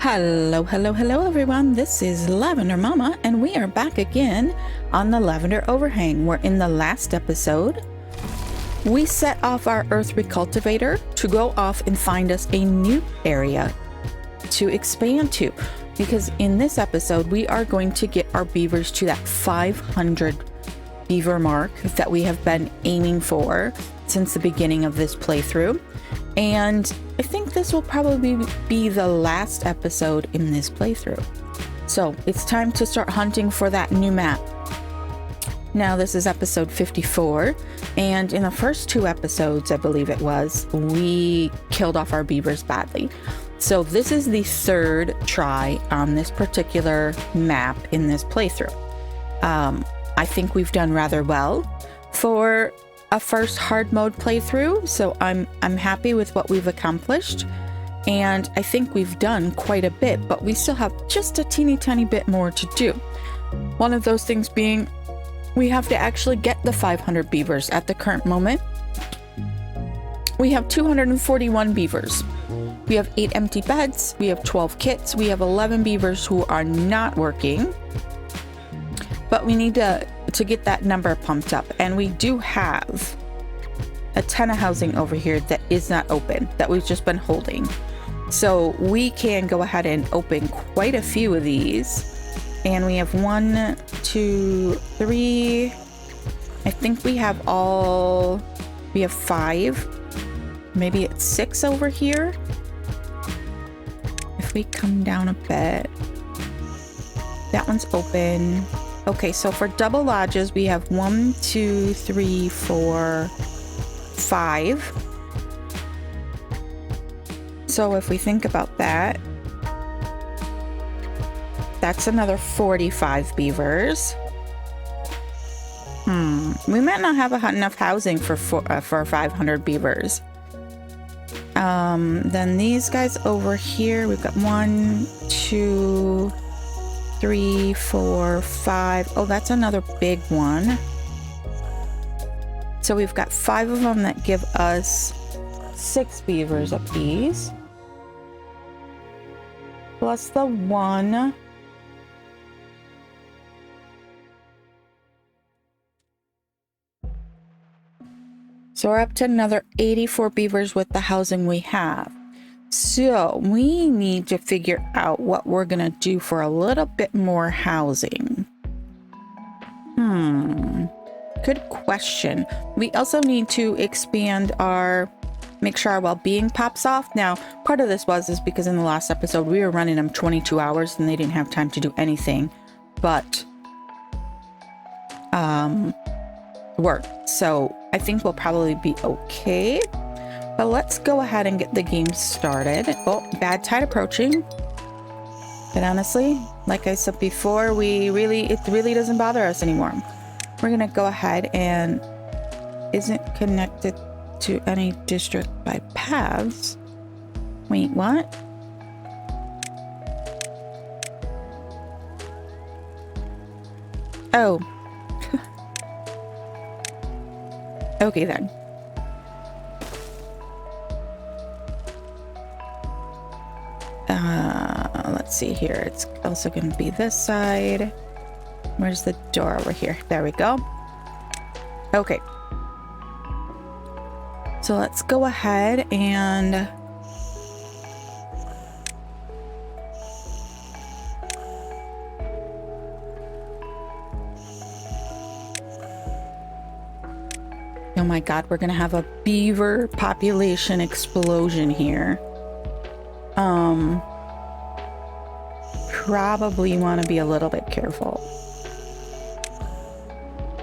Hello everyone, this is Lavender Mama and we are back again on the Lavender Overhang. We're in the last episode. We set off our earth recultivator to go off and find us a new area to expand to, because in this episode we are going to get our beavers to that 500 beaver mark that we have been aiming for since the beginning of this playthrough. And I think this will probably be the last episode in this playthrough. So it's time to start hunting for that new map. Now this is episode 54, and in the first two episodes, I believe it was, we killed off our beavers badly. So this is the third try on this particular map in this playthrough. I think we've done rather well for a first hard mode playthrough, so I'm happy with what we've accomplished, and I think we've done quite a bit, but we still have just a teeny tiny bit more to do. One of those things being we have to actually get the 500 beavers. At the current moment we have 241 beavers. We have 8 empty beds, we have 12 kits, we have 11 beavers who are not working, but we need to get that number pumped up, and we do have a ton of housing over here that is not open, that we've just been holding, so we can go ahead and open quite a few of these. And we have 1, 2, 3, I think we have 5, maybe it's 6 over here. If we come down a bit, that one's open. Okay, so for double lodges, we have 1, 2, 3, 4, 5. So if we think about that, that's another 45 beavers. We might not have enough housing for 500 beavers. Then these guys over here, we've got 1, 2, 3, 4, 5. Oh, that's another big one. So we've got 5 of them that give us 6 beavers apiece, plus the 1. So we're up to another 84 beavers with the housing we have. So we need to figure out what we're gonna do for a little bit more housing. Good question. We also need to expand make sure our well-being pops off. Now, part of this is because in the last episode we were running them 22 hours and they didn't have time to do anything but work. So I think we'll probably be okay. But let's go ahead and get the game started. Oh, bad tide approaching. But honestly, like I said before, it really doesn't bother us anymore. We're gonna go ahead and isn't connected to any district by paths. Wait, what? Oh. Okay then. Let's see here. It's also going to be this side. Where's the door? Over here. There we go. Okay. So let's go ahead and oh my god, we're gonna have a beaver population explosion here. Probably want to be a little bit careful.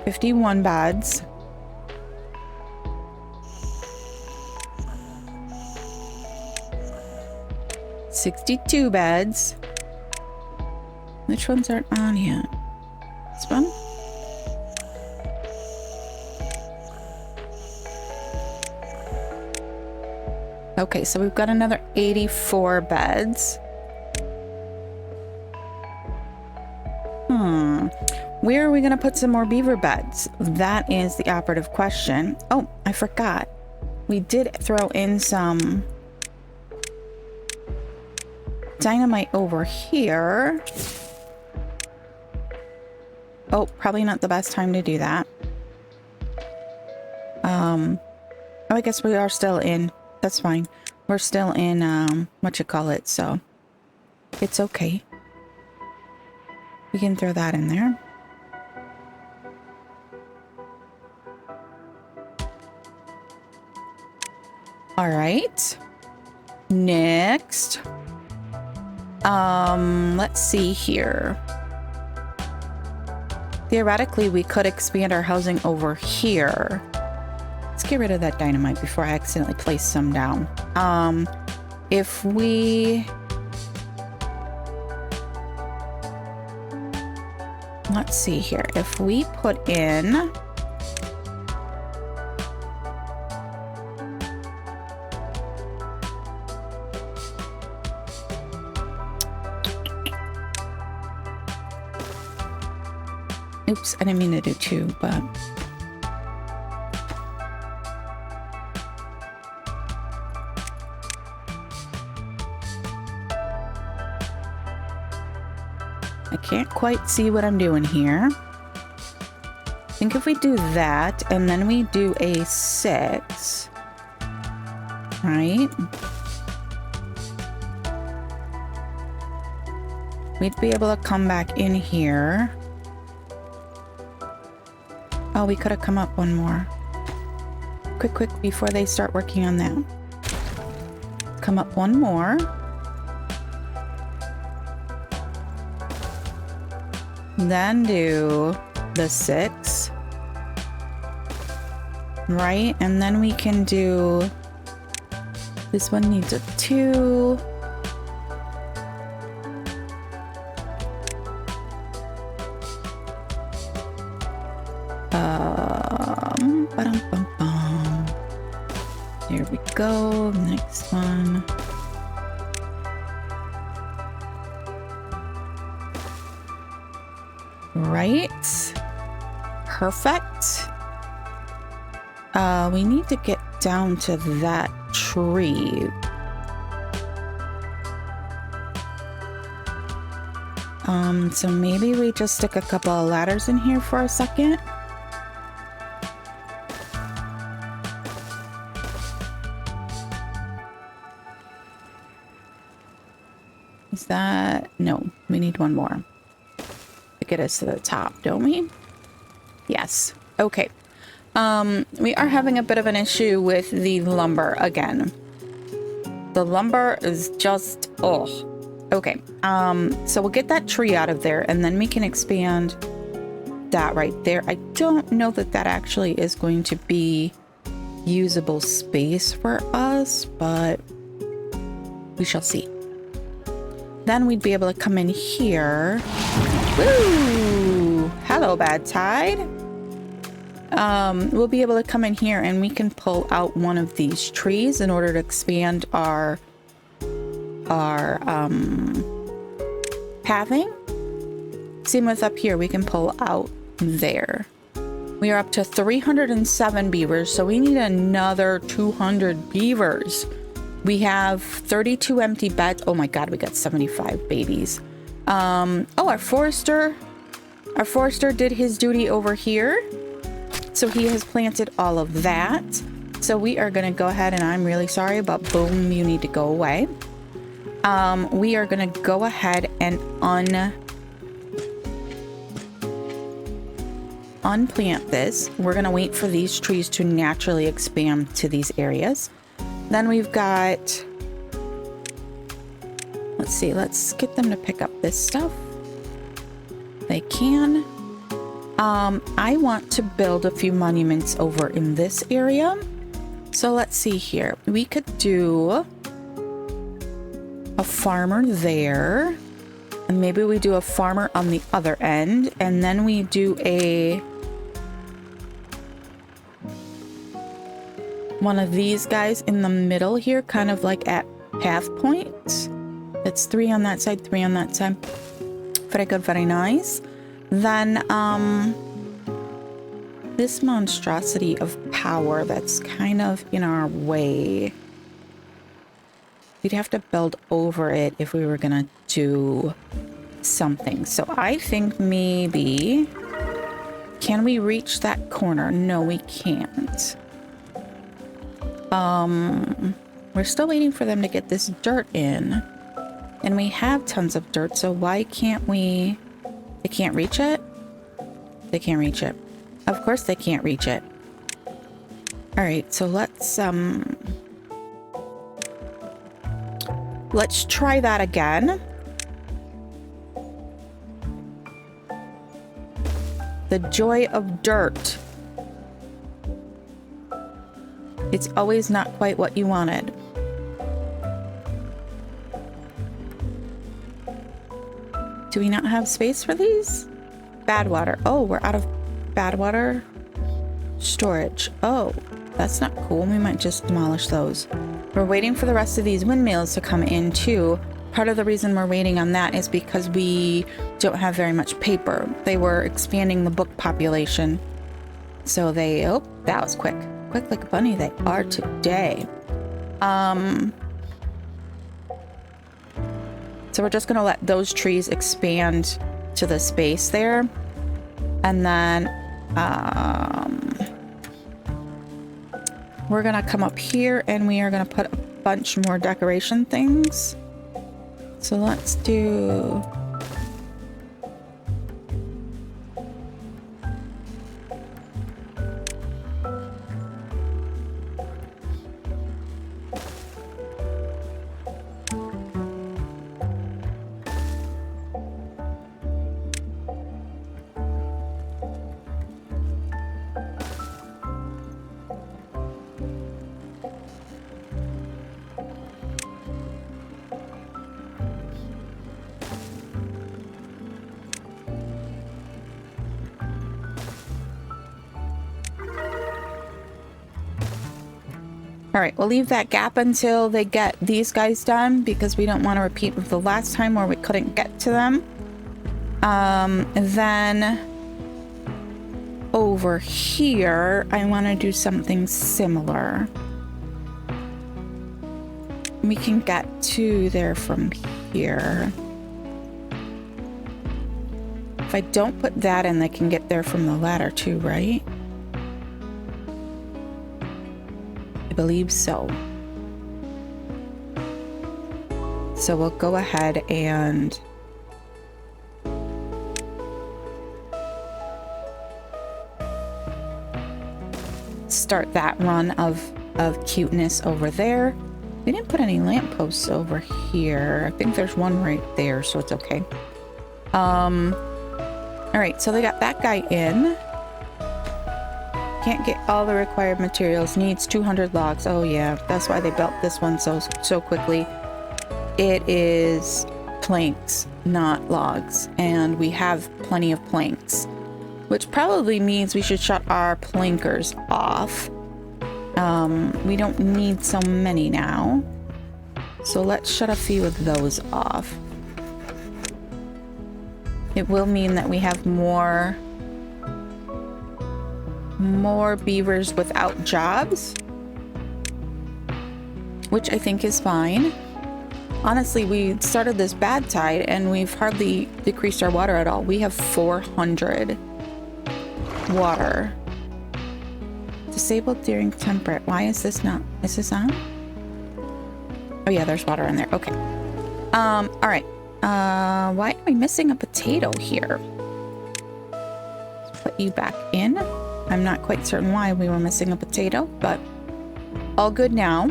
51 beds. $62 beds. Which ones aren't on yet? This one? Okay, so we've got another 84 beds. Where are we going to put some more beaver beds? That is the operative question. Oh, I forgot. We did throw in some dynamite over here. Oh, probably not the best time to do that. Oh, I guess we are still in. That's fine. We're still in, whatchamacallit, so it's okay. We can throw that in there. All right. Next. Let's see here. Theoretically, we could expand our housing over here. Let's get rid of that dynamite before I accidentally place some down. If we... Let's see here. If we put in... Oops, I didn't mean to do two, but... I can't quite see what I'm doing here. I think if we do that, and then we do a 6, right? We'd be able to come back in here. Oh, we could have come up one more. Quick, before they start working on that. Come up one more. Then do the 6. Right? And then we can do... This one needs a 2. Ba-dum-bum-bum. There we go. Next one. Right. Perfect. We need to get down to that tree. So maybe we just stick a couple of ladders in here for a second. Is that... No, we need one more to get us to the top, don't we? Yes. Okay. We are having a bit of an issue with the lumber again. The lumber is just... Oh. Okay. So we'll get that tree out of there, and then we can expand that right there. I don't know that that actually is going to be usable space for us, but we shall see. Then we'd be able to come in here. Woo! Hello, bad tide. We'll be able to come in here and we can pull out one of these trees in order to expand our pathing. Same with up here, we can pull out there. We are up to 307 beavers, so we need another 200 beavers. We have 32 empty beds. Oh my god, we got 75 babies. Oh, our forester did his duty over here. So he has planted all of that. So we are going to go ahead, and I'm really sorry, but boom, you need to go away. We are going to go ahead and unplant this. We're going to wait for these trees to naturally expand to these areas. Then we've got, let's see, let's get them to pick up this stuff. They can. I want to build a few monuments over in this area. So let's see here. We could do a farmer there. And maybe we do a farmer on the other end. And then we do one of these guys in the middle here, kind of like at path points. It's 3 on that side, 3 on that side. Very good, very nice. Then this monstrosity of power that's kind of in our way. we'd have to build over it if we were gonna do something. So I think maybe, can we reach that corner? No, we can't. We're still waiting for them to get this dirt in, and we have tons of dirt, so why can't we? They can't reach it? They can't reach it. Of course they can't reach it. All right, so let's try that again. The joy of dirt. It's always not quite what you wanted. Do we not have space for these? Bad water. Oh, we're out of bad water storage. Oh, that's not cool. We might just demolish those. We're waiting for the rest of these windmills to come in too. Part of the reason we're waiting on that is because we don't have very much paper. They were expanding the book population. So they, oh, that was quick. Quick like a bunny they are today. So we're just gonna let those trees expand to the space there. And then we're gonna come up here and we are gonna put a bunch more decoration things. So let's do... All right, we'll leave that gap until they get these guys done because we don't want to repeat with the last time where we couldn't get to them. And then over here, I want to do something similar. We can get to there from here. If I don't put that in, they can get there from the ladder too, right? I believe so. So we'll go ahead and start that run of cuteness over there. We didn't put any lampposts over here. I think there's one right there, so it's okay. All right, so they got that guy in. Can't get all the required materials. Needs 200 logs. Oh yeah, that's why they built this one so quickly. It is planks, not logs, and we have plenty of planks, which probably means we should shut our plankers off. We don't need so many now, so let's shut a few of those off. It will mean that we have more beavers without jobs, which I think is fine. Honestly, we started this bad tide and we've hardly decreased our water at all. We have 400 water. Disabled during temperate. Why is this not? Is this on? Oh yeah, there's water in there. Okay. All right. Why are we missing a potato here? Let's put you back in. I'm not quite certain why we were missing a potato, but all good now.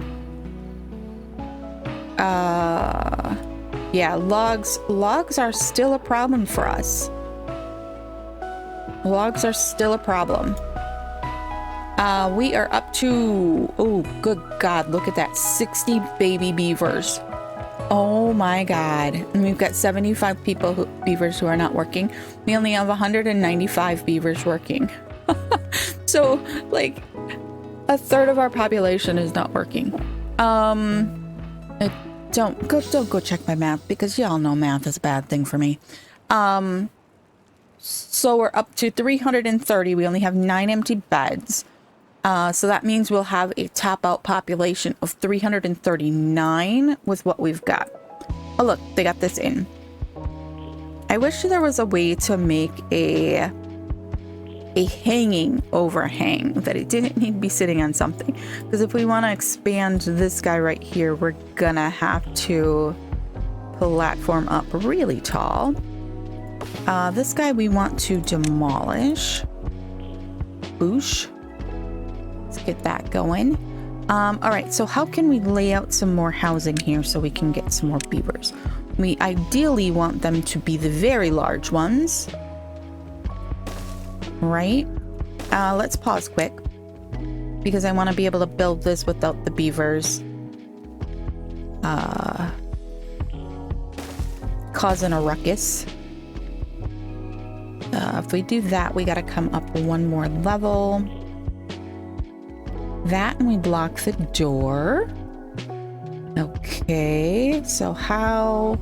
Yeah, logs are still a problem for us. Logs are still a problem. We are up to, oh, good God, look at that, 60 baby beavers. Oh my God. And we've got 75 beavers who are not working. We only have 195 beavers working. So, like, a third of our population is not working. Don't go check my math, because y'all know math is a bad thing for me. So we're up to 330. We only have 9 empty beds. So that means we'll have a top out population of 339 with what we've got. Oh look, they got this in. I wish there was a way to make a hanging overhang, that it didn't need to be sitting on something. Because if we want to expand this guy right here, we're gonna have to platform up really tall. This guy we want to demolish. Boosh. Let's get that going. All right, so how can we lay out some more housing here so we can get some more beavers? We ideally want them to be the very large ones. Right? Let's pause quick because I want to be able to build this without the beavers causing a ruckus. If we do that, we got to come up one more level. That, and we block the door. Okay, so how...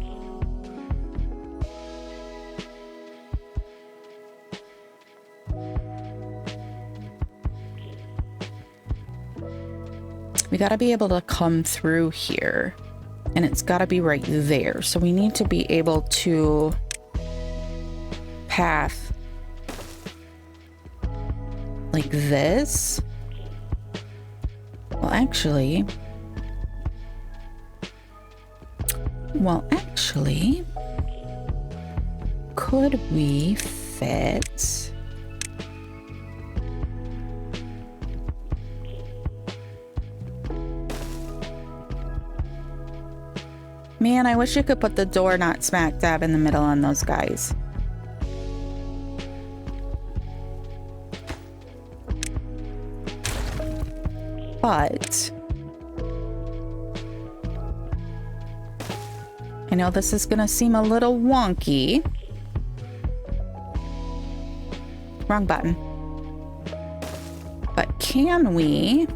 We got to be able to come through here, and it's got to be right there. So we need to be able to path like this. Well, actually, could we fit... Man, I wish you could put the door not smack dab in the middle on those guys. But I know this is gonna seem a little wonky. Wrong button. But can we...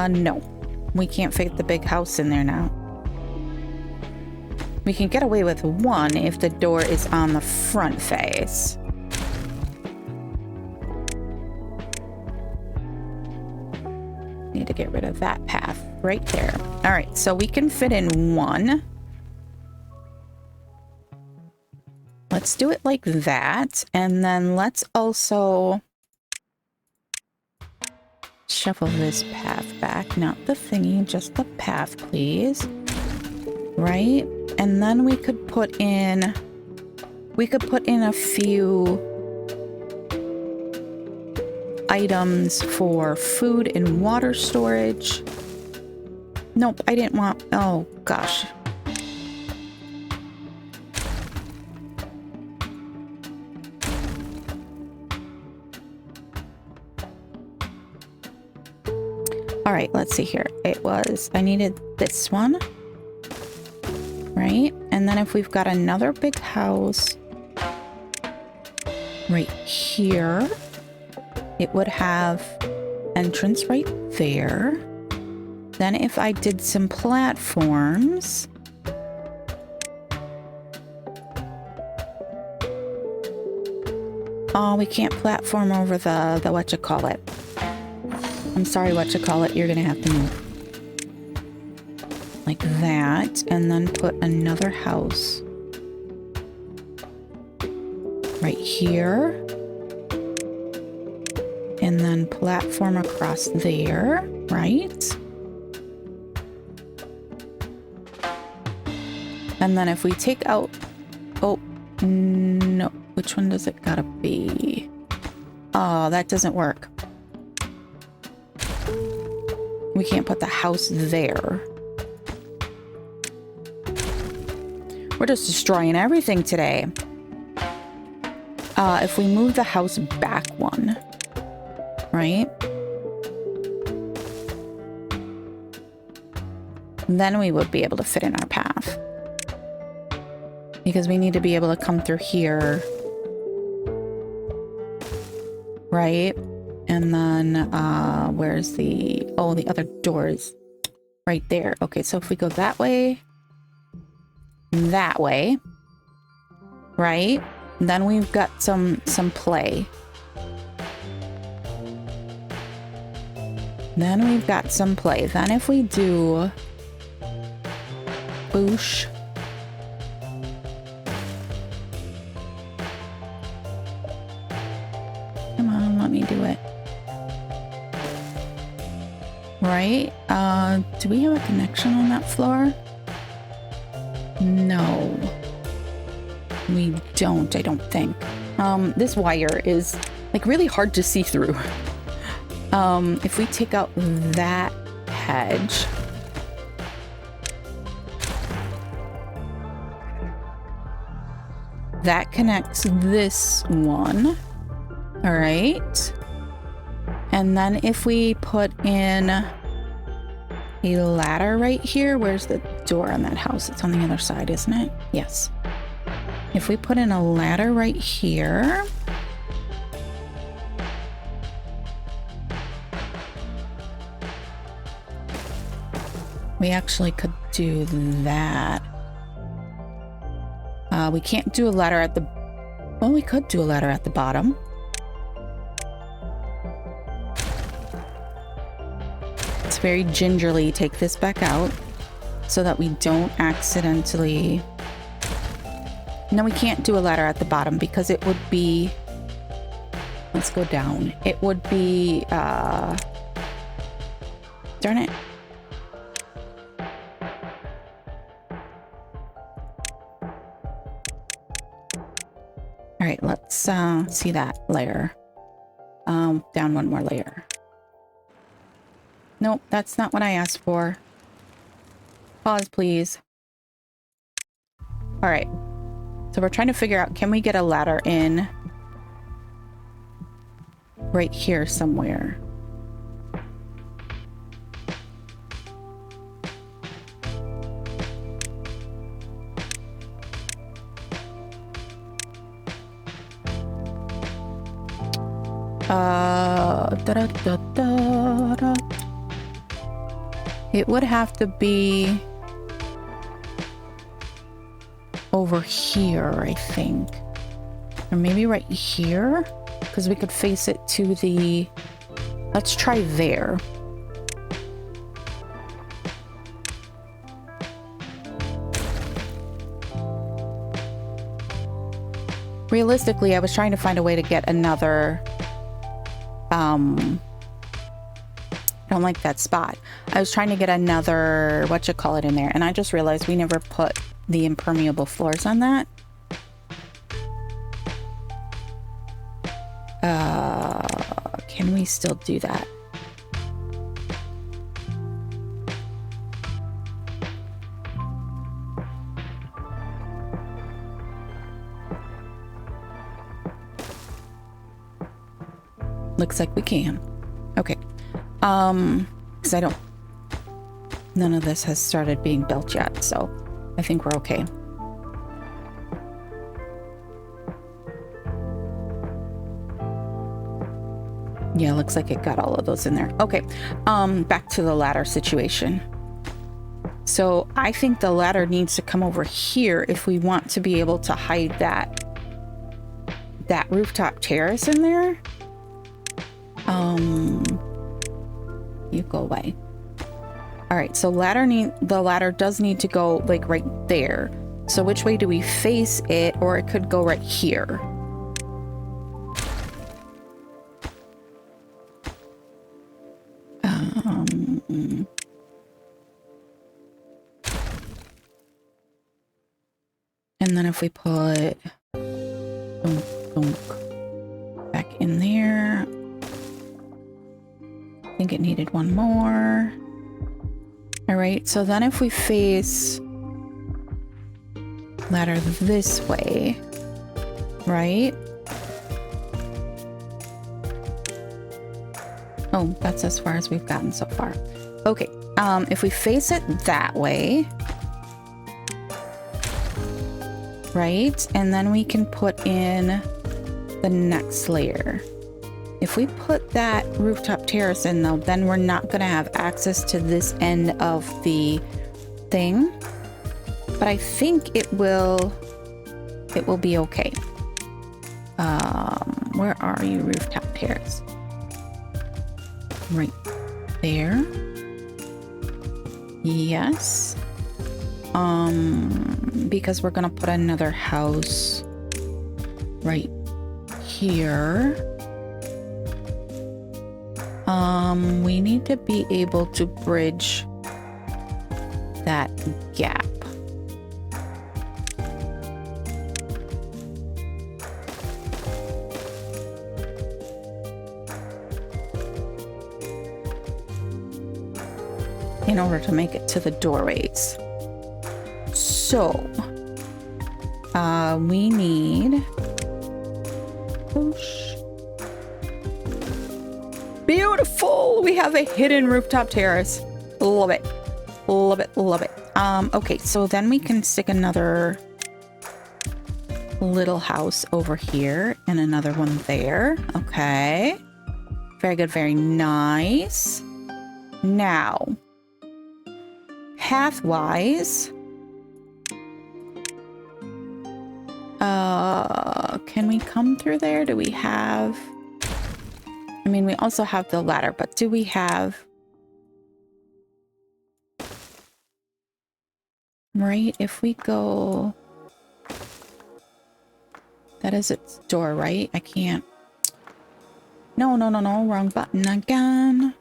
No. We can't fit the big house in there now. We can get away with one if the door is on the front face. Need to get rid of that path right there. All right, so we can fit in one. Let's do it like that. And then let's also shuffle this path back. Not the thingy, just the path, please. Right? And then we could put in a few items for food and water storage. Nope, I didn't want... Oh, gosh. All right, let's see here. It was... I needed this one. Right? And then if we've got another big house right here, it would have entrance right there. Then if I did some platforms, oh, we can't platform over the whatchamacallit. I'm sorry, whatchamacallit, you're gonna have to move. Like that, and then put another house right here, and then platform across there, right? And then if we take out, oh no, which one does it gotta be? Oh, that doesn't work. We can't put the house there. We're just destroying everything today. If we move the house back one, right? Then we would be able to fit in our path. Because we need to be able to come through here. Right? And then, where's the... Oh, the other doors. Right there. Okay, so if we go that way... that way, right? Then we've got some play. Then we've got some play. Then if we do boosh. Come on, let me do it. Right? Do we have a connection on that floor? No. We don't, I don't think. This wire is like really hard to see through. If we take out that hedge, that connects this one. All right. And then if we put in a ladder right here, where's the door on that house? It's on the other side, isn't it? Yes. If we put in a ladder right here, we actually could do that. We can't do a ladder at the... Well, we could do a ladder at the bottom. Let's very gingerly take this back out so that we don't accidentally... No, we can't do a ladder at the bottom because it would be... Let's go down. It would be... Darn it. All right, let's see that layer. Down one more layer. Nope, that's not what I asked for. Pause, please. All right. So we're trying to figure out, can we get a ladder in right here somewhere? It would have to be over here, I think. Or maybe right here? Because we could face it to the... Let's try there. Realistically, I was trying to find a way to get another... I don't like that spot. I was trying to get another whatchamacallit in there, and I just realized we never put the impermeable floors on that. Can we still do that? Looks like we can. Okay. Because I don't... None of this has started being built yet, so I think we're okay. Yeah, looks like it got all of those in there. Okay, back to the ladder situation. So I think the ladder needs to come over here if we want to be able to hide that rooftop terrace in there. You go away. All right, so the ladder does need to go like right there. So which way do we face it? Or it could go right here. And then if we put back in there, I think it needed one more. All right, so then if we face ladder this way, right? Oh, that's as far as we've gotten so far. Okay, if we face it that way, right? And then we can put in the next layer. If we put that rooftop terrace in though, then we're not gonna have access to this end of the thing. But I think it will It will be okay. Where are you, rooftop terrace? Right there. Yes. Because we're gonna put another house right here. We need to be able to bridge that gap. In order to make it to the doorways. So, we need... Beautiful! We have a hidden rooftop terrace. Love it. Love it, love it. Okay, so then we can stick another little house over here and another one there. Okay. Very good, very nice. Now, path-wise, can we come through there? Do we have... I mean, we also have the ladder, but do we have... Right, if we go... That is its door, right? I can't... No, wrong button again.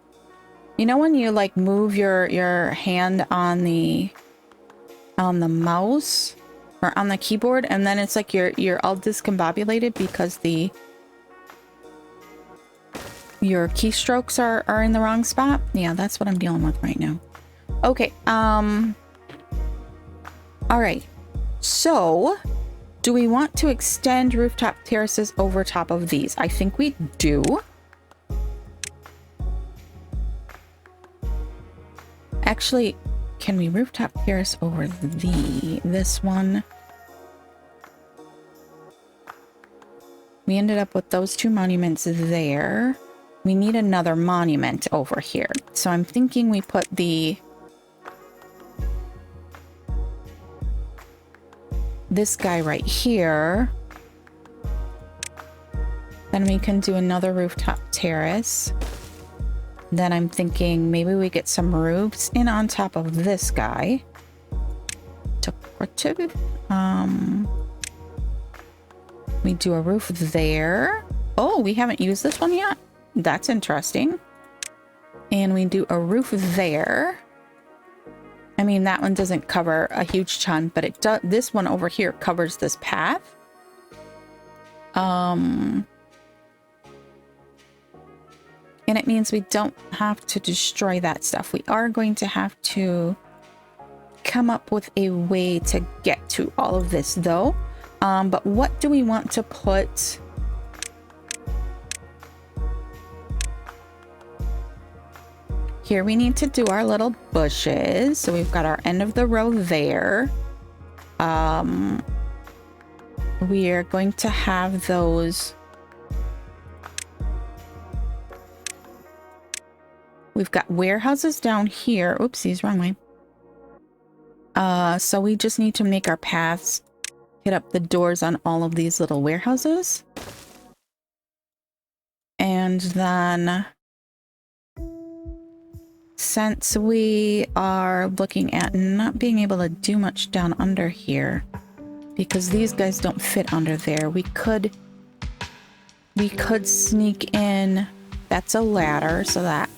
You know when you like move your hand on the mouse or on the keyboard and then it's like you're all discombobulated because your keystrokes are in the wrong spot? Yeah, that's what I'm dealing with right now. Okay, all right. So, do we want to extend rooftop terraces over top of these? I think we do. Actually, can we rooftop terrace over this one? We ended up with those two monuments there. We need another monument over here. So I'm thinking we put this guy right here. Then we can do another rooftop terrace. Then I'm thinking maybe we get some roofs in on top of this guy. Decorative. We do a roof there. Oh, we haven't used this one yet. That's interesting. And we do a roof there. I mean, that one doesn't cover a huge chunk, but it does. This one over here covers this path. And it means we don't have to destroy that stuff. We are going to have to come up with a way to get to all of this though. But what do we want to put? Here we need to do our little bushes. So we've got our end of the row there. We are going to have those. We've got warehouses down here. Oopsies, wrong way. So we just need to make our paths hit up the doors on all of these little warehouses. And then since we are looking at not being able to do much down under here, because these guys don't fit under there, we could sneak in. That's a ladder, so that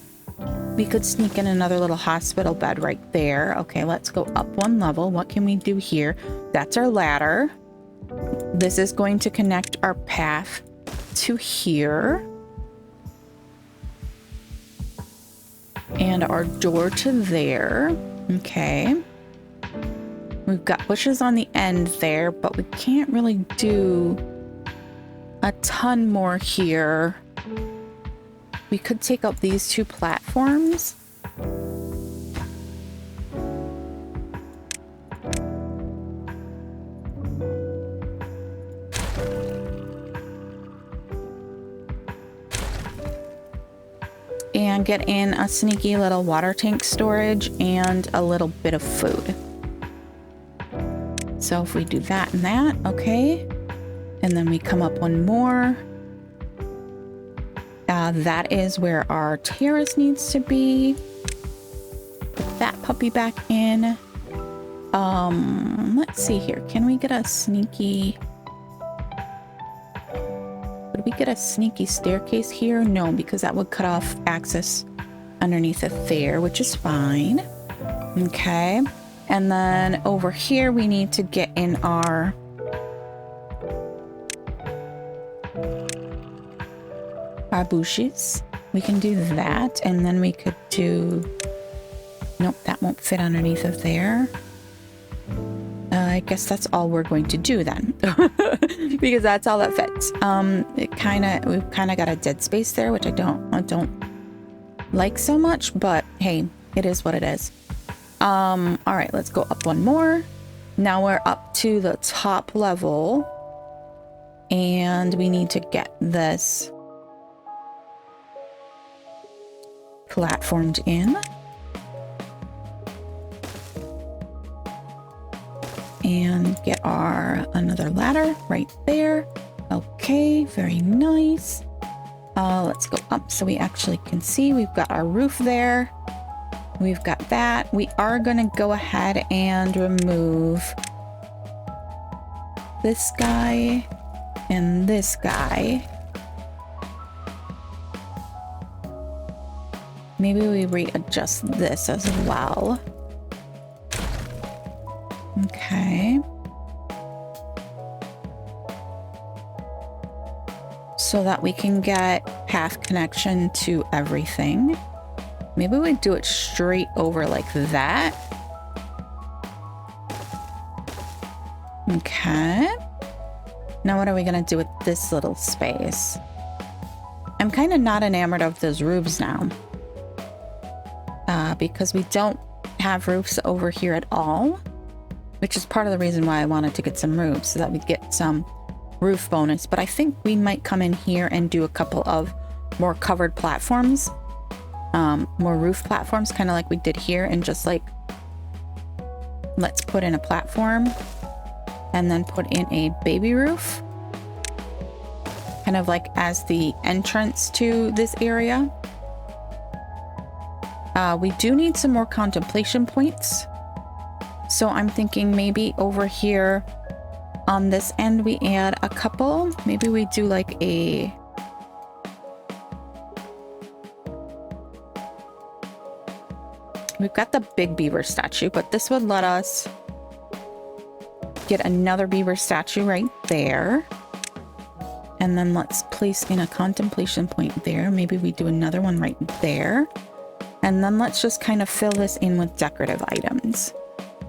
we could sneak in another little hospital bed right there. Okay, let's go up one level. What can we do here? That's our ladder. This is going to connect our path to here. And our door to there. Okay. We've got bushes on the end there, but we can't really do a ton more here. We could take up these two platforms. And get in a sneaky little water tank storage and a little bit of food. So if we do that and that, okay. And then we come up one more. That is where our terrace needs to be. Put that puppy back in. Let's see here. Can we get a sneaky... Would we get a sneaky staircase here? No, because that would cut off access underneath it there, which is fine. Okay. And then over here, we need to get in our... bushes. We can do that, and then we could do... Nope, that won't fit underneath of there. I guess that's all we're going to do then. Because that's all that fits. We've kind of got a dead space there, which I don't like so much, but hey, it is what it is. All right, let's go up one more. Now we're up to the top level, and we need to get this platformed in. And get our another ladder right there. Okay, very nice. Let's go up so we actually can see. We've got our roof there. We've got that. We are going to go ahead and remove this guy and this guy. Maybe we readjust this as well. Okay. So that we can get path connection to everything. Maybe we do it straight over like that. Okay. Now what are we gonna do with this little space? I'm kind of not enamored of those roofs now. Because we don't have roofs over here at all. Which is part of the reason why I wanted to get some roofs, so that we'd get some roof bonus. But I think we might come in here and do a couple of more covered platforms. More roof platforms, kind of like we did here, and just like, let's put in a platform and then put in a baby roof. Kind of like as the entrance to this area. We do need some more contemplation points. So I'm thinking maybe over here on this end we add a couple. Maybe we do like a... We've got the big beaver statue, but this would let us get another beaver statue right there. And then let's place in a contemplation point there. Maybe we do another one right there. And then let's just kind of fill this in with decorative items.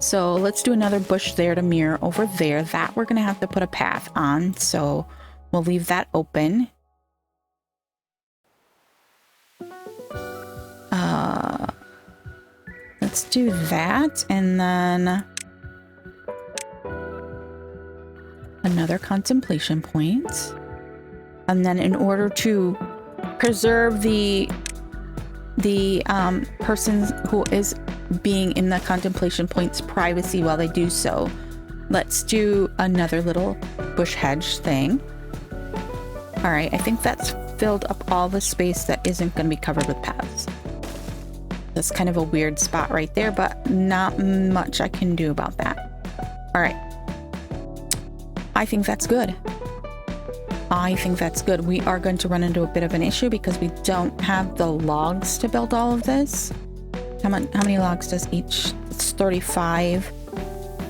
So let's do another bush there to mirror over there. That we're going to have to put a path on. So we'll leave that open. Let's do that. And then another contemplation point. And then in order to preserve the person who is being in the contemplation point's privacy while they do so, let's do another little bush hedge thing. All right, I think that's filled up all the space that isn't going to be covered with paths. That's kind of a weird spot right there, but not much I can do about that. All right, I think that's good. I think that's good. We are going to run into a bit of an issue because we don't have the logs to build all of this. How many logs does each? It's 35.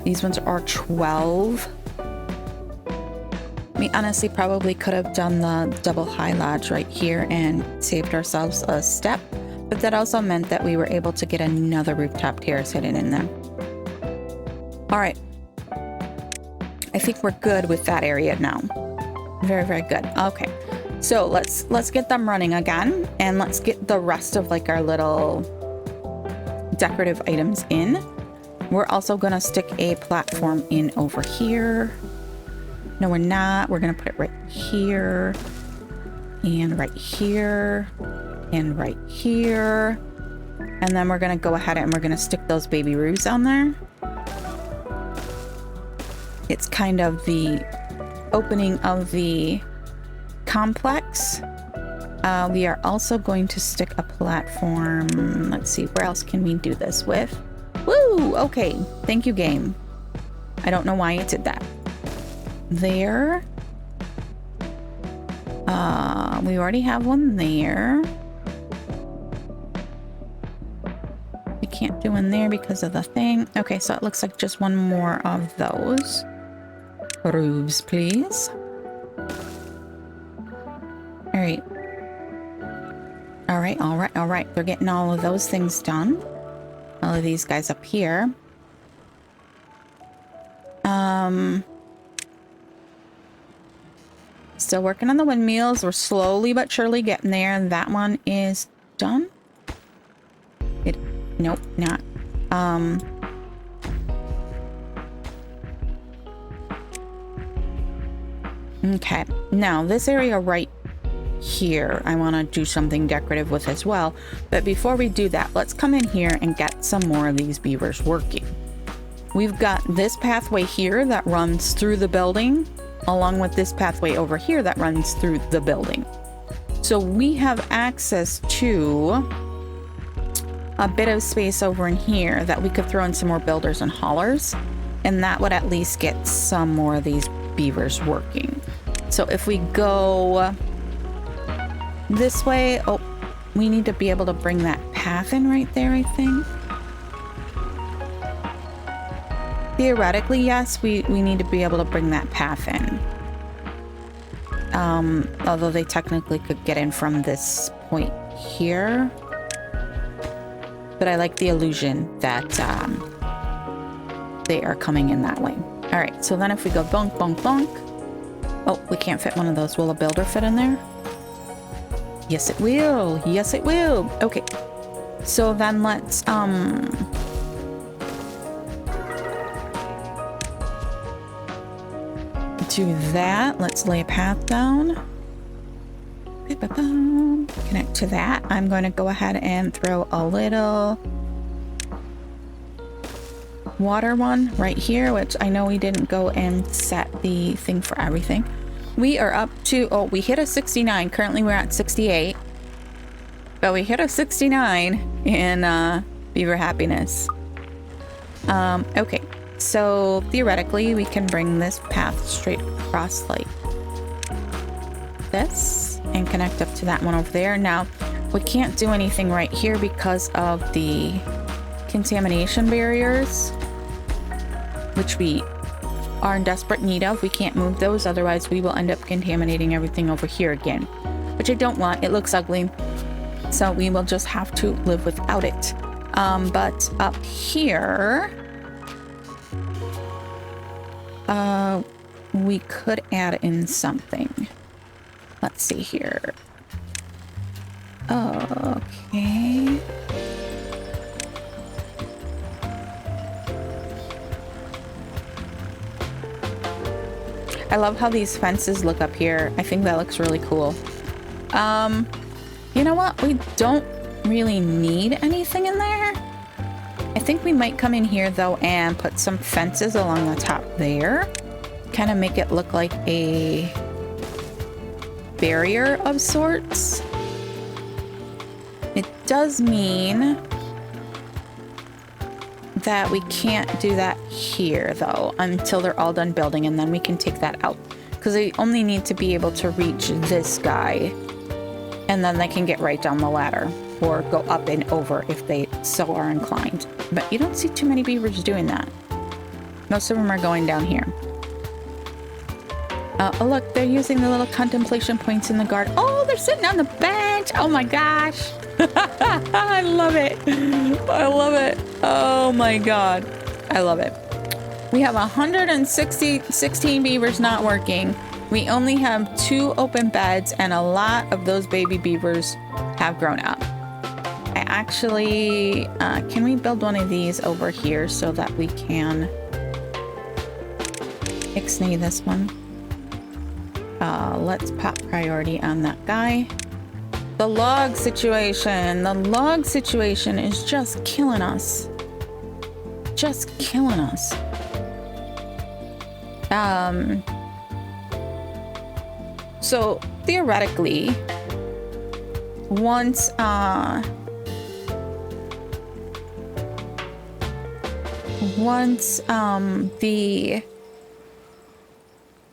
These ones are 12. We honestly probably could have done the double high lodge right here and saved ourselves a step, but that also meant that we were able to get another rooftop terrace hidden in there. All right. I think we're good with that area now. Very, very good. Okay. So let's get them running again, and let's get the rest of like our little decorative items in. We're also gonna stick a platform in over here. No, we're not. We're gonna put it right here and right here and right here. And then we're gonna go ahead and we're gonna stick those baby roofs on there. It's kind of the opening of the complex. We are also going to stick a platform. Let's see, where else can we do this with? Woo! Okay, thank you, game. I don't know why it did that. There. We already have one there. We can't do one there because of the thing. Okay, so it looks like just one more of those. Roofs, please. All right. All right, all right, all right. They're getting all of those things done. All of these guys up here. Still working on the windmills. We're slowly but surely getting there. And that one is done. Nope, not. Okay, now this area right here, I want to do something decorative with as well. But before we do that, let's come in here and get some more of these beavers working. We've got this pathway here that runs through the building, along with this pathway over here that runs through the building. So we have access to a bit of space over in here that we could throw in some more builders and haulers, and that would at least get some more of these beavers working. So if we go this way, oh, we need to be able to bring that path in right there, I think. Theoretically, yes, we need to be able to bring that path in. Although they technically could get in from this point here. But I like the illusion that they are coming in that way. All right, so then if we go bonk, bonk, bonk. Oh, we can't fit one of those. Will a builder fit in there? Yes, it will. Yes, it will. Okay. So then let's, do that. Let's lay a path down. Connect to that. I'm going to go ahead and throw a little water one right here, which I know we didn't go and set the thing for everything. We are up to, oh, we hit a 69. Currently we're at 68. But we hit a 69 in beaver happiness. Okay. So theoretically, we can bring this path straight across like this and connect up to that one over there. Now, we can't do anything right here because of the contamination barriers, which we are in desperate need of. We can't move those, otherwise we will end up contaminating everything over here again, which I don't want. It looks ugly, so we will just have to live without it. But up here, we could add in something. Let's see here. Okay. I love how these fences look up here. I think that looks really cool. You know what? We don't really need anything in there. I think we might come in here though and put some fences along the top there. Kind of make it look like a barrier of sorts. It does mean that we can't do that here though until they're all done building, and then we can take that out because they only need to be able to reach this guy, and then they can get right down the ladder or go up and over if they so are inclined. But you don't see too many beavers doing that. Most of them are going down here. Oh look, they're using the little contemplation points in the garden. Oh, they're sitting on the bench. Oh my gosh. I love it. I love it. Oh my god. I love it. We have 116 beavers not working. We only have 2 open beds, and a lot of those baby beavers have grown up. I actually, can we build one of these over here so that we can ixnay this one? Let's pop priority on that guy. The log situation. The log situation is just killing us. Just killing us. So theoretically, once the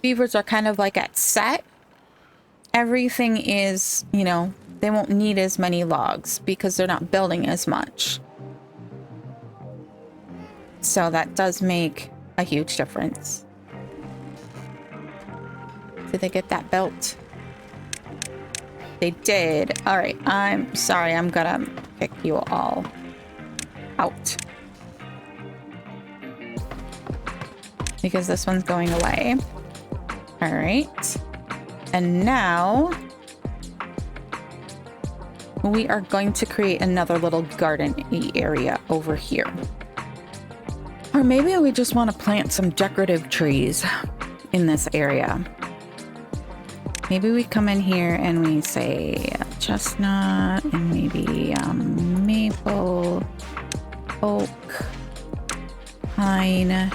beavers are kind of like at set, everything is, you know, they won't need as many logs because they're not building as much. So that does make a huge difference. Did they get that built? They did. All right, I'm sorry, I'm gonna pick you all out because this one's going away. All right, and now we are going to create another little garden-y area over here. Or maybe we just want to plant some decorative trees in this area. Maybe we come in here and we say chestnut and maybe maple, oak, pine.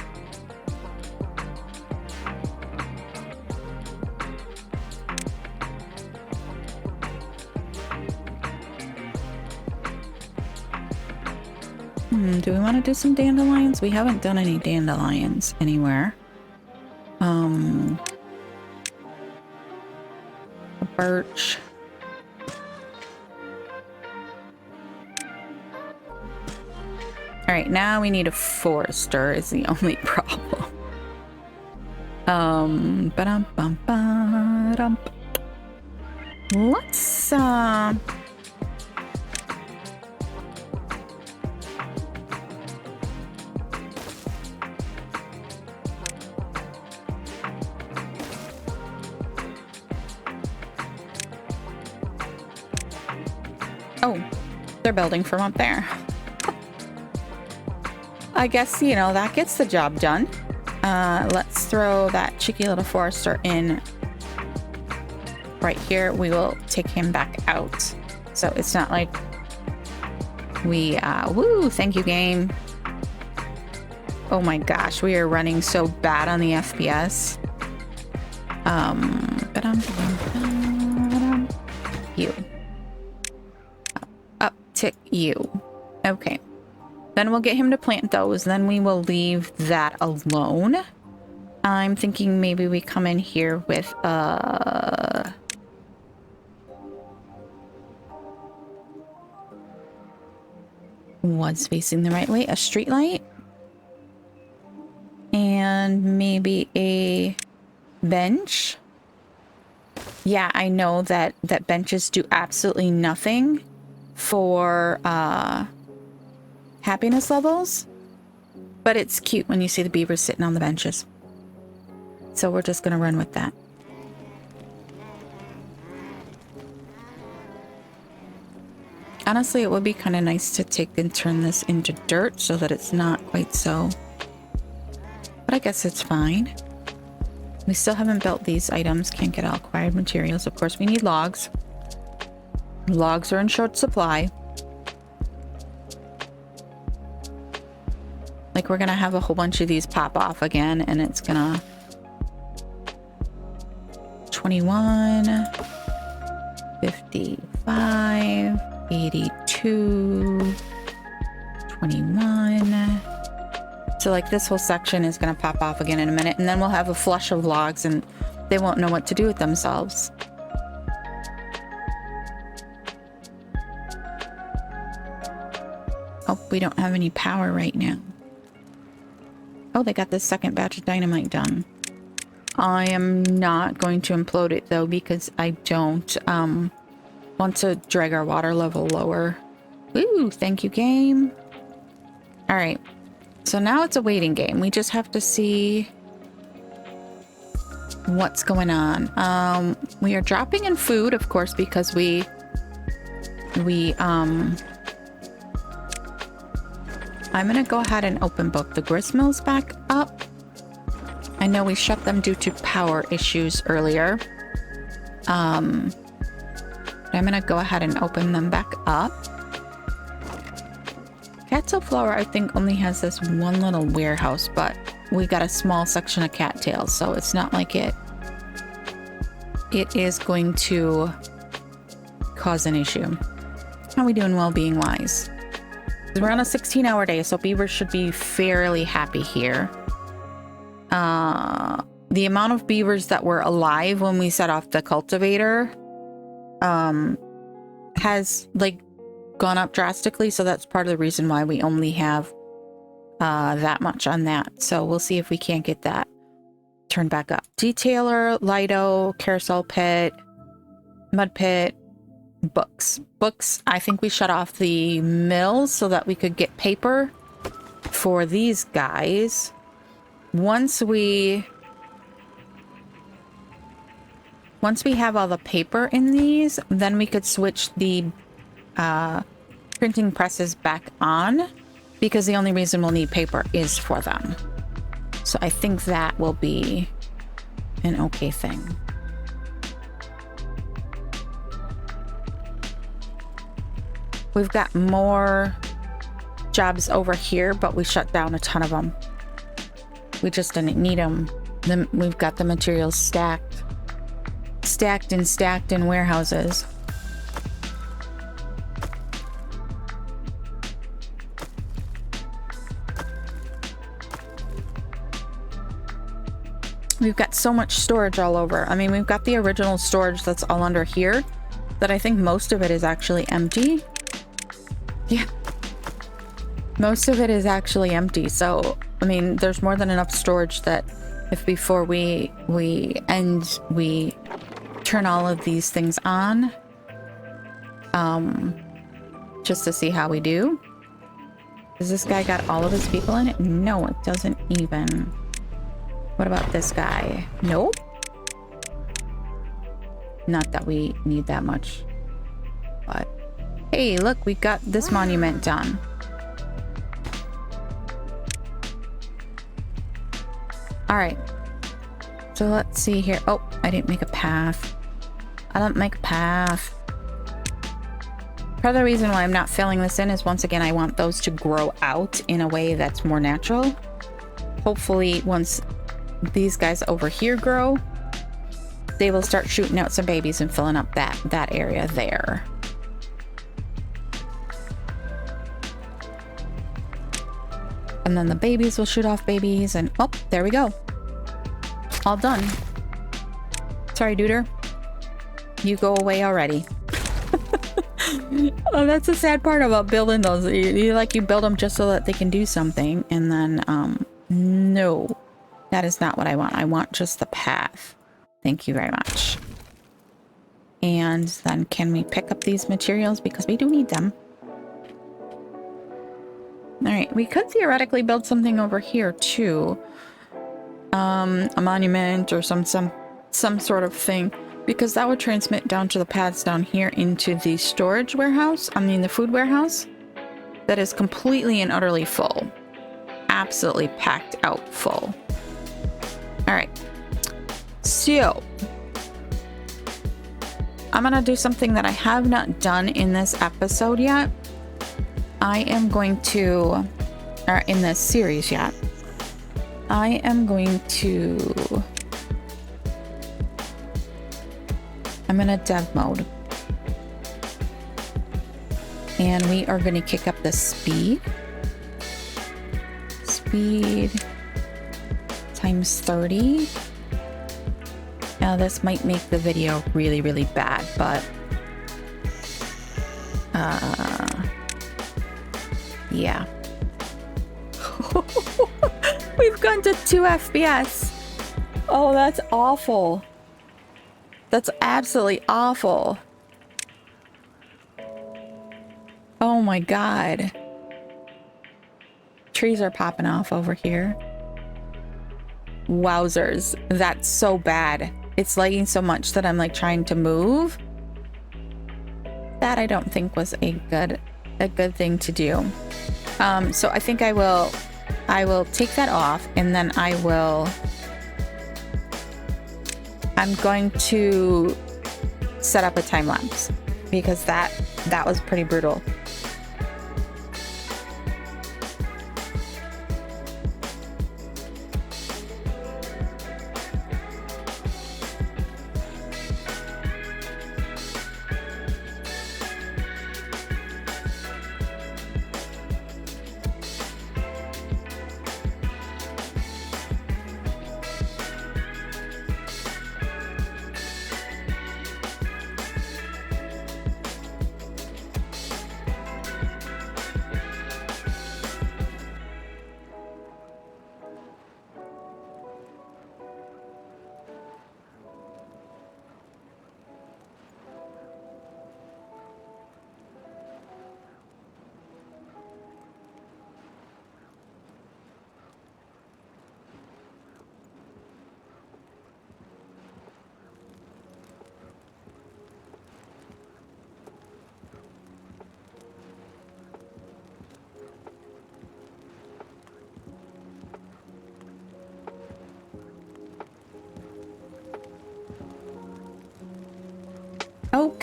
Do we want to do some dandelions? We haven't done any dandelions anywhere. A birch. All right, now we need a forester is the only problem. Let's oh, they're building from up there. I guess, you know, that gets the job done. Let's throw that cheeky little forester in right here. We will take him back out. So it's not like we, woo, thank you, game. Oh my gosh, we are running so bad on the FPS. You. Uptick you. Okay. Then we'll get him to plant those. Then we will leave that alone. I'm thinking maybe we come in here with what's facing the right way? A street light. And maybe a bench. Yeah, I know that benches do absolutely nothing for happiness levels, but it's cute when you see the beavers sitting on the benches. So we're just gonna run with that. Honestly, it would be kind of nice to take and turn this into dirt so that it's not quite so, but I guess it's fine. We still haven't built these items. Can't get all acquired materials. Of course, we need logs. Logs are in short supply. Like, we're gonna have a whole bunch of these pop off again, and it's gonna 21, 55, 82, 21. So like this whole section is gonna pop off again in a minute, and then we'll have a flush of logs and they won't know what to do with themselves. Oh, we don't have any power right now. Oh, they got the second batch of dynamite done. I am not going to implode it though, because I don't want to drag our water level lower. Ooh, thank you, game. All right, so now it's a waiting game. We just have to see what's going on. We are dropping in food, of course, because I'm gonna go ahead and open both the grist mills back up. I know we shut them due to power issues earlier. But I'm gonna go ahead and open them back up. Cattail flour, I think, only has this one little warehouse, but we got a small section of cattails, so it's not like it is going to cause an issue. How are we doing well-being wise? We're on a 16-hour day, so beavers should be fairly happy here. The amount of beavers that were alive when we set off the cultivator has like gone up drastically, so that's part of the reason why we only have that much on that. So we'll see if we can't get that turned back up. Detailer, Lido, carousel pit, mud pit, books. I think we shut off the mills so that we could get paper for these guys. Once we have all the paper in these, then we could switch the printing presses back on, because the only reason we'll need paper is for them. So I think that will be an okay thing. We've got more jobs over here, but we shut down a ton of them. We just didn't need them. Then we've got the materials stacked in warehouses. We've got so much storage all over. I mean, we've got the original storage that's all under here that I think most of it is actually empty. Yeah. Most of it is actually empty. So, I mean, there's more than enough storage that if before we turn all of these things on, just to see how we do. Has this guy got all of his people in it? No, it doesn't even. What about this guy? Nope. Not that we need that much, but hey, look, we got this monument done. All right, so let's see here. Oh, I didn't make a path. I didn't make a path. Part of the reason why I'm not filling this in is, once again, I want those to grow out in a way that's more natural. Hopefully, once these guys over here grow, they will start shooting out some babies and filling up that area there. And then the babies will shoot off babies, and oh, there we go. All done. Sorry, Duder. You go away already. Oh, that's the sad part about building those. You build them just so that they can do something, and then no, that is not what I want. I want just the path. Thank you very much. And then can we pick up these materials, because we do need them. All right, we could theoretically build something over here too. A monument or some sort of thing, because that would transmit down to the paths down here into the storage warehouse. I mean, the food warehouse that is completely and utterly full. Absolutely packed out full. All right. So I'm gonna do something that I have not done in this episode yet. I am going to, or in this series yet, I am going to, I'm in a dev mode. And we are going to kick up the speed. Speed times 30. Now this might make the video really, really bad, but yeah. We've gone to 2 FPS. Oh, that's awful. That's absolutely awful. Oh my god. Trees are popping off over here. Wowzers. That's so bad. It's lagging so much that I'm like trying to move. That I don't think was a good thing to do. So I think I will take that off, and then I'm going to set up a time lapse, because that was pretty brutal.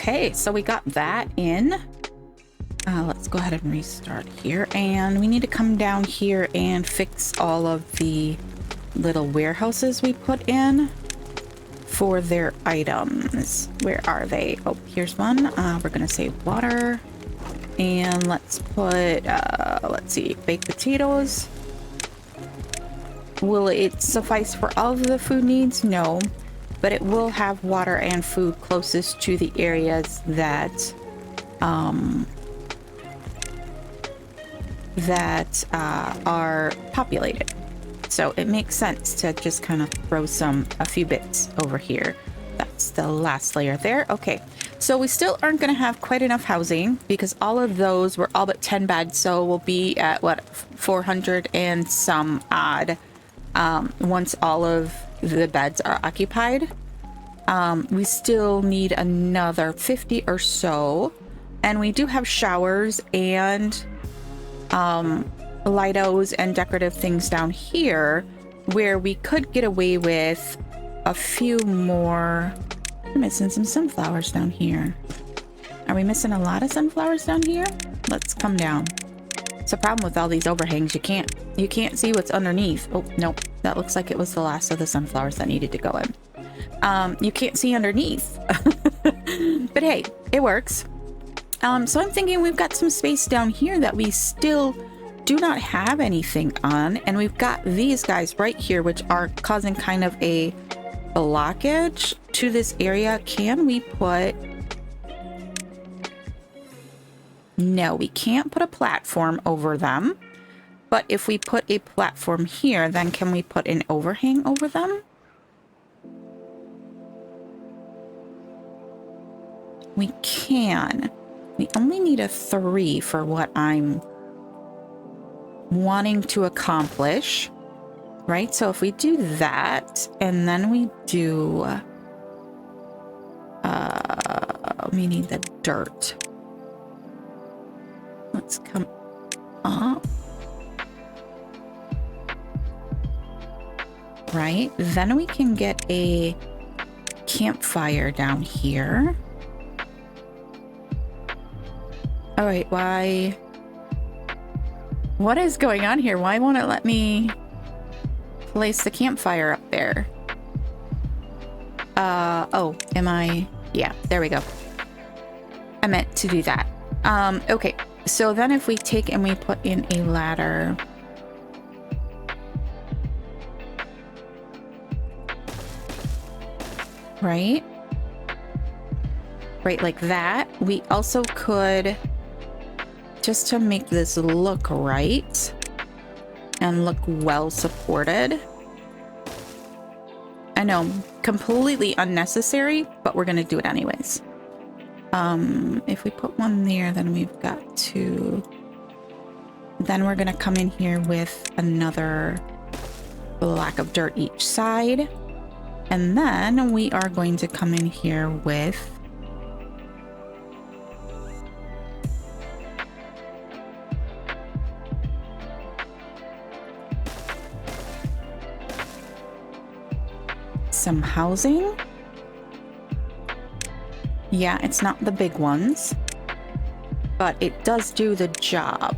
Okay, so we got that in. Let's go ahead and restart here. And we need to come down here and fix all of the little warehouses we put in for their items. Where are they? Oh, here's one. We're gonna save water. And let's put, let's see, baked potatoes. Will it suffice for all of the food needs? No, but it will have water and food closest to the areas that are populated. So it makes sense to just kind of throw a few bits over here. That's the last layer there. Okay, so we still aren't going to have quite enough housing because all of those were all but 10 beds. So we'll be at what, 400 and some odd once all of the beds are occupied. We still need another 50 or so, and we do have showers and lightos and decorative things down here where we could get away with a few more. I'm missing some sunflowers down here. Are we missing a lot of sunflowers down here? Let's come down. It's a problem with all these overhangs. You can't see what's underneath. Oh, nope. That looks like it was the last of the sunflowers that needed to go in. You can't see underneath. But hey, it works. So I'm thinking we've got some space down here that we still do not have anything on. And we've got these guys right here, which are causing kind of a blockage to this area. Can we put... No, we can't put a platform over them. But if we put a platform here, then can we put an overhang over them? We can. We only need a 3 for what I'm wanting to accomplish. Right? So if we do that, and then we do... we need the dirt. Let's come up. Right? Then we can get a campfire down here. All right, why? What is going on here? Why won't it let me place the campfire up there? Oh, am I? Yeah, there we go. I meant to do that. Okay, so then if we take and we put in a ladder. Right? Right, like that. We also could, just to make this look right and look well supported. I know, completely unnecessary, but we're gonna do it anyways. If we put one there, then we've got to... Then we're gonna come in here with another block of dirt each side. And then we are going to come in here with... some housing. Yeah, it's not the big ones, but it does do the job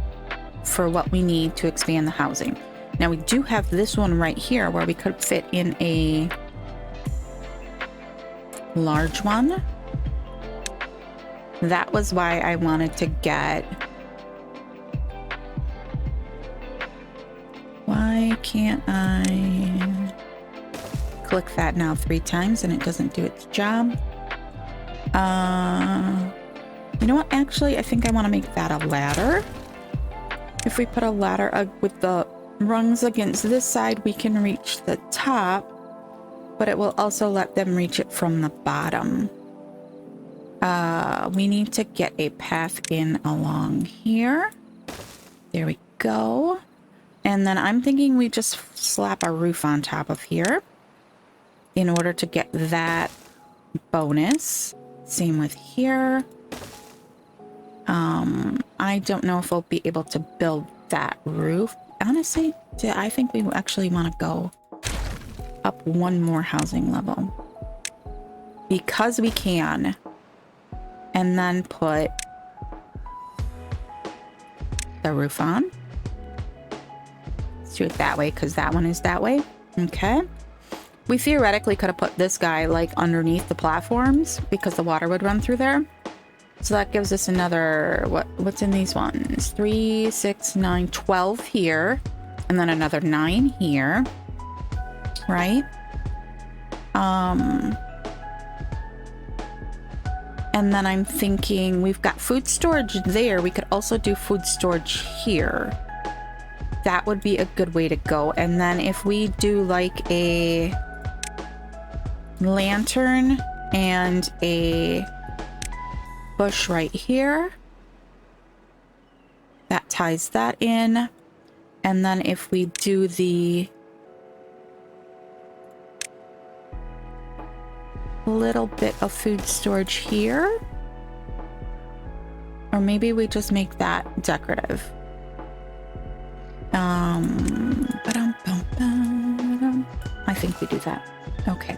for what we need to expand the housing. Now we do have this one right here where we could fit in a large one. That was why I wanted to get... Why can't I click that now 3 times and it doesn't do its job? You know what? Actually, I think I want to make that a ladder. If we put a ladder with the rungs against this side, we can reach the top, but it will also let them reach it from the bottom. We need to get a path in along here. There we go. And then I'm thinking we just slap a roof on top of here in order to get that bonus. Same with here. I don't know if we'll be able to build that roof. Honestly, I think we actually want to go up one more housing level. Because we can. and then put the roof on. Let's do it that way because that one is that way. Okay. We theoretically could have put this guy like underneath the platforms because the water would run through there. So that gives us another, what's in these ones? 3, 6, 9, 12 here. And then another 9 here. Right? And then I'm thinking we've got food storage there. We could also do food storage here. That would be a good way to go. And then if we do like a lantern and a bush right here, that ties that in. And then if we do the little bit of food storage here, or maybe we just make that decorative. I think we do that. Okay.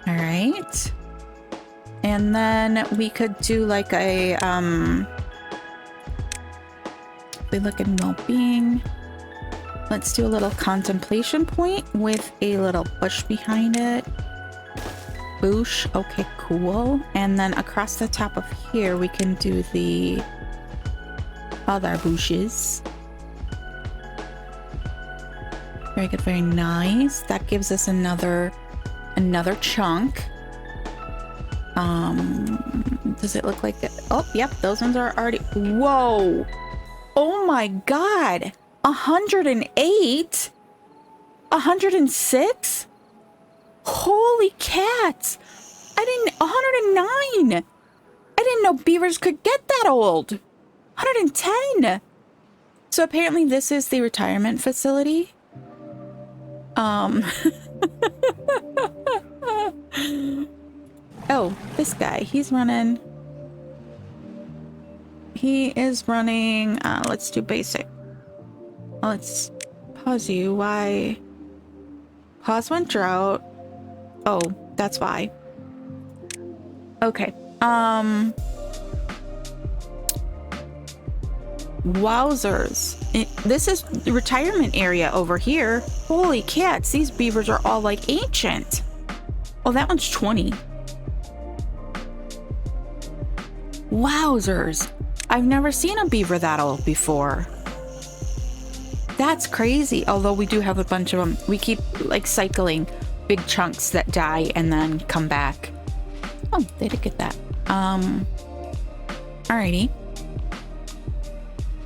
All right. And then we could do like a, we look in well-being. Let's do a little contemplation point with a little bush behind it. Boosh. Okay, cool. And then across the top of here, we can do the other bushes. Very good, very nice. That gives us another chunk. Does it look like it? Oh, yep, those ones are already. Whoa! Oh my god! 108? 106? Holy cats! 109! I didn't know beavers could get that old. 110! So apparently this is the retirement facility. Oh, this guy, he's running. He is running, let's do basic. Let's pause you. Why? Pause when drought. Oh, that's why. Okay. Wowzers. This is the retirement area over here. Holy cats, these beavers are all like ancient. Oh, that one's 20. Wowzers. I've never seen a beaver that old before. That's crazy. Although we do have a bunch of them. We keep like cycling big chunks that die and then come back. Oh, they did get that. Alrighty.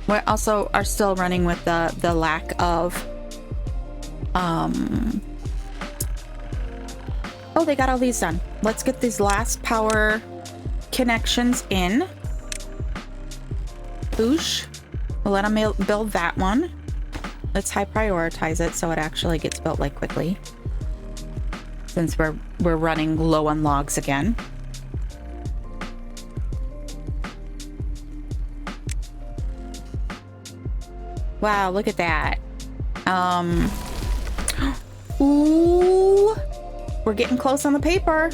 We also are still running with the lack of oh, they got all these done. Let's get these last power connections in. Boosh. We'll let them build that one. Let's high prioritize it so it actually gets built like quickly, since we're running low on logs again. Wow, look at that. Ooh, we're getting close on the paper.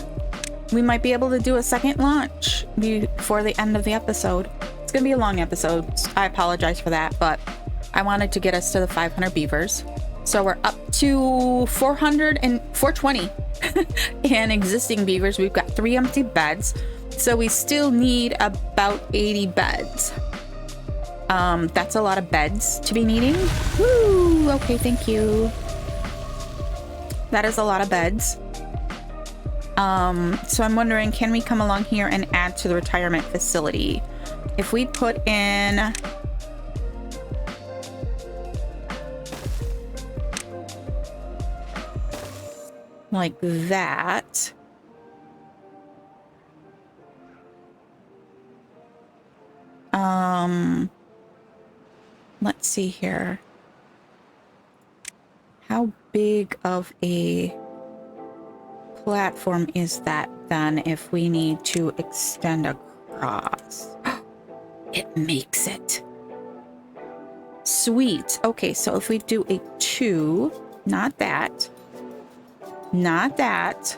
We might be able to do a second launch before the end of the episode. It's gonna be a long episode. I apologize for that, but I wanted to get us to the 500 beavers. So we're up to 420 and existing beavers. We've got 3 empty beds. So we still need about 80 beds. That's a lot of beds to be needing. Woo! Okay, thank you. That is a lot of beds. So I'm wondering, can we come along here and add to the retirement facility? If we put in... like that. Let's see here. How big of a platform is that then if we need to extend across? It makes it. Sweet. Okay, so if we do a 2, not that. Not that.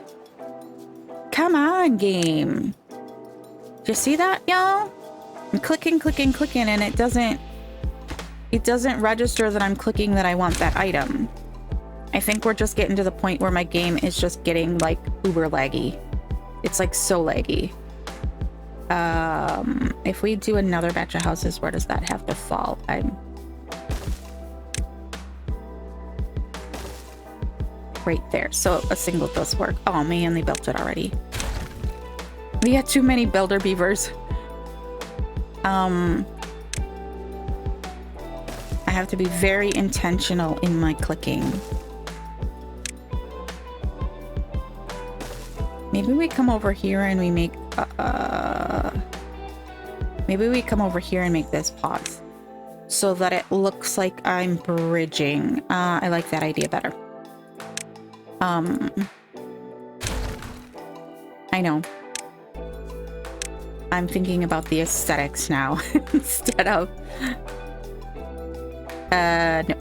Come on, game. Do you see that, y'all? I'm clicking, clicking, clicking, and it doesn't register that I'm clicking that I want that item. I think we're just getting to the point where my game is just getting like uber laggy. It's like so laggy. If we do another batch of houses, where does that have to fall? Right there. So a single does work. Oh man, they built it already. We got too many builder beavers. I have to be very intentional in my clicking. Maybe we come over here and we make maybe we come over here and make this pause so that it looks like I'm bridging. I like that idea better. I know. I'm thinking about the aesthetics now instead of no,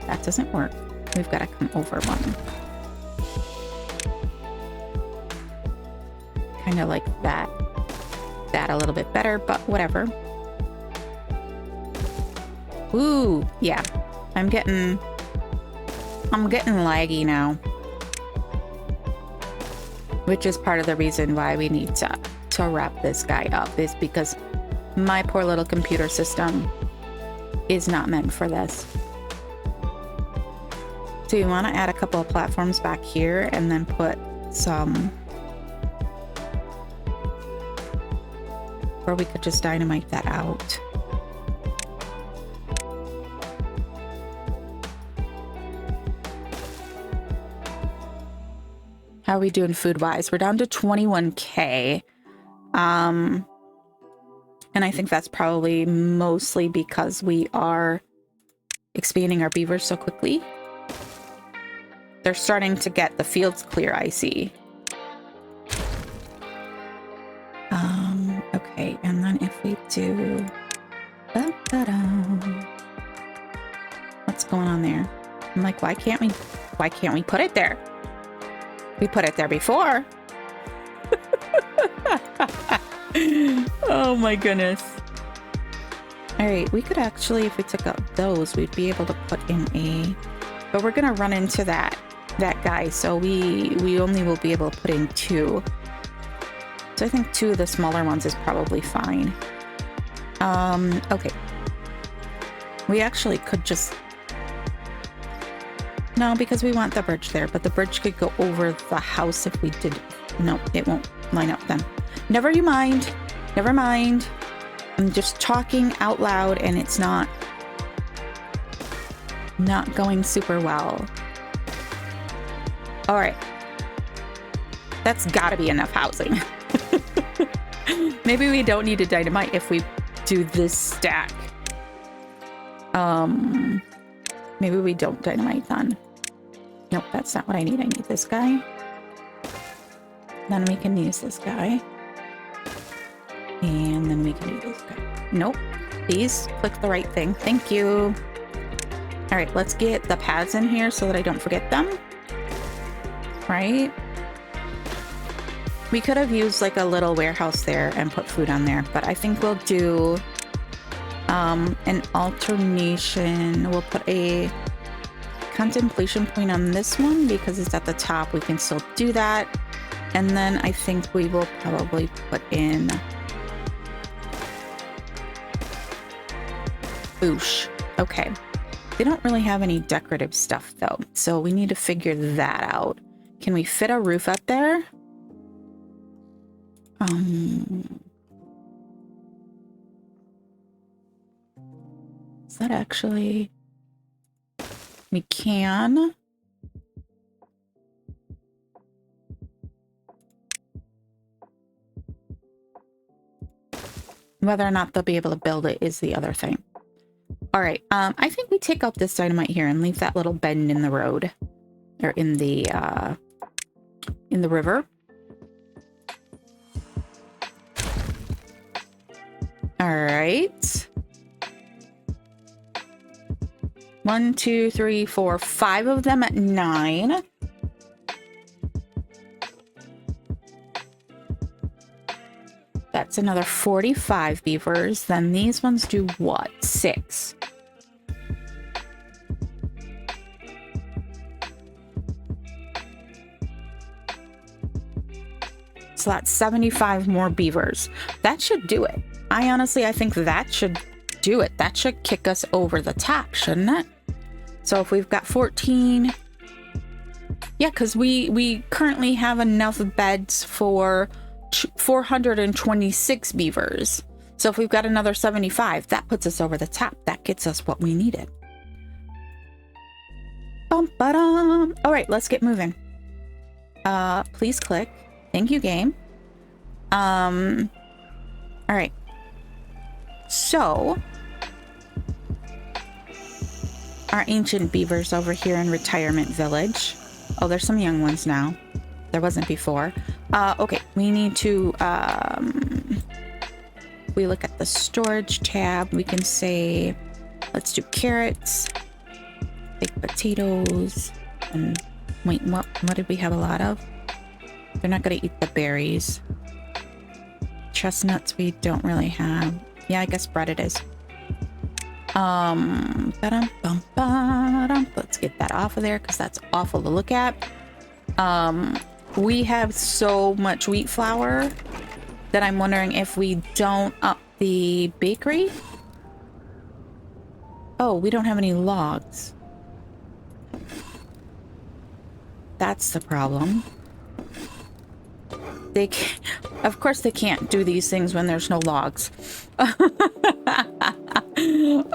that doesn't work. We've got to come over one. Kind of like that a little bit better, but whatever. Ooh, yeah. I'm getting laggy now, which is part of the reason why we need to wrap this guy up, is because my poor little computer system is not meant for this. So you want to add a couple of platforms back here and then put some, or we could just dynamite that out. How are we doing food wise? We're down to 21K. And I think that's probably mostly because we are expanding our beavers so quickly. They're starting to get the fields clear, I see. Okay, and then if we do... What's going on there? I'm like, why can't we put it there? We put it there before. Oh my goodness. All right, we could actually, if we took out those, we'd be able to put in a, but we're gonna run into that guy, so we only will be able to put in 2. So I think 2 of the smaller ones is probably fine. Okay. We actually could just, no, because we want the bridge there, but the bridge could go over the house if we did. No, it won't line up then. Never you mind. Never mind. I'm just talking out loud and it's not going super well. All right. That's gotta be enough housing. Maybe we don't need to dynamite if we do this stack. Maybe we don't dynamite then. Nope, that's not what I need. I need this guy. Then we can use this guy. And then we can do this guy. Nope. Please click the right thing. Thank you. All right, let's get the pads in here so that I don't forget them. Right? We could have used like a little warehouse there and put food on there, but I think we'll do an alternation. We'll put a contemplation point on this one because it's at the top. We can still do that. And then I think we will probably put in boosh. Okay. They don't really have any decorative stuff though, so we need to figure that out. Can we fit a roof up there? Is that actually... We can. Whether or not they'll be able to build it is the other thing. All right, I think we take out this dynamite here and leave that little bend in the road, or in the river. All right. 1, 2, 3, 4, 5 of them at 9. that's another 45 beavers. Then these ones do what? 6. So that's 75 more beavers. That should do it. I think that should do it. That should kick us over the top, shouldn't it? So if we've got 14... Yeah, because we currently have enough beds for 426 beavers. So if we've got another 75, that puts us over the top. That gets us what we needed. Bum-ba-dum. All right, let's get moving. Please click. Thank you, game. All right. So, our ancient beavers over here in Retirement Village. Oh, there's some young ones now. There wasn't before. Okay, we need to, we look at the storage tab. We can say, let's do carrots, baked potatoes, and wait, what did we have a lot of? They're not going to eat the berries. Chestnuts we don't really have. Yeah, I guess bread it is. Let's get that off of there because that's awful to look at. We have so much wheat flour that I'm wondering if we don't up the bakery. Oh, we don't have any logs. That's the problem. They can't, of course they can't do these things when there's no logs.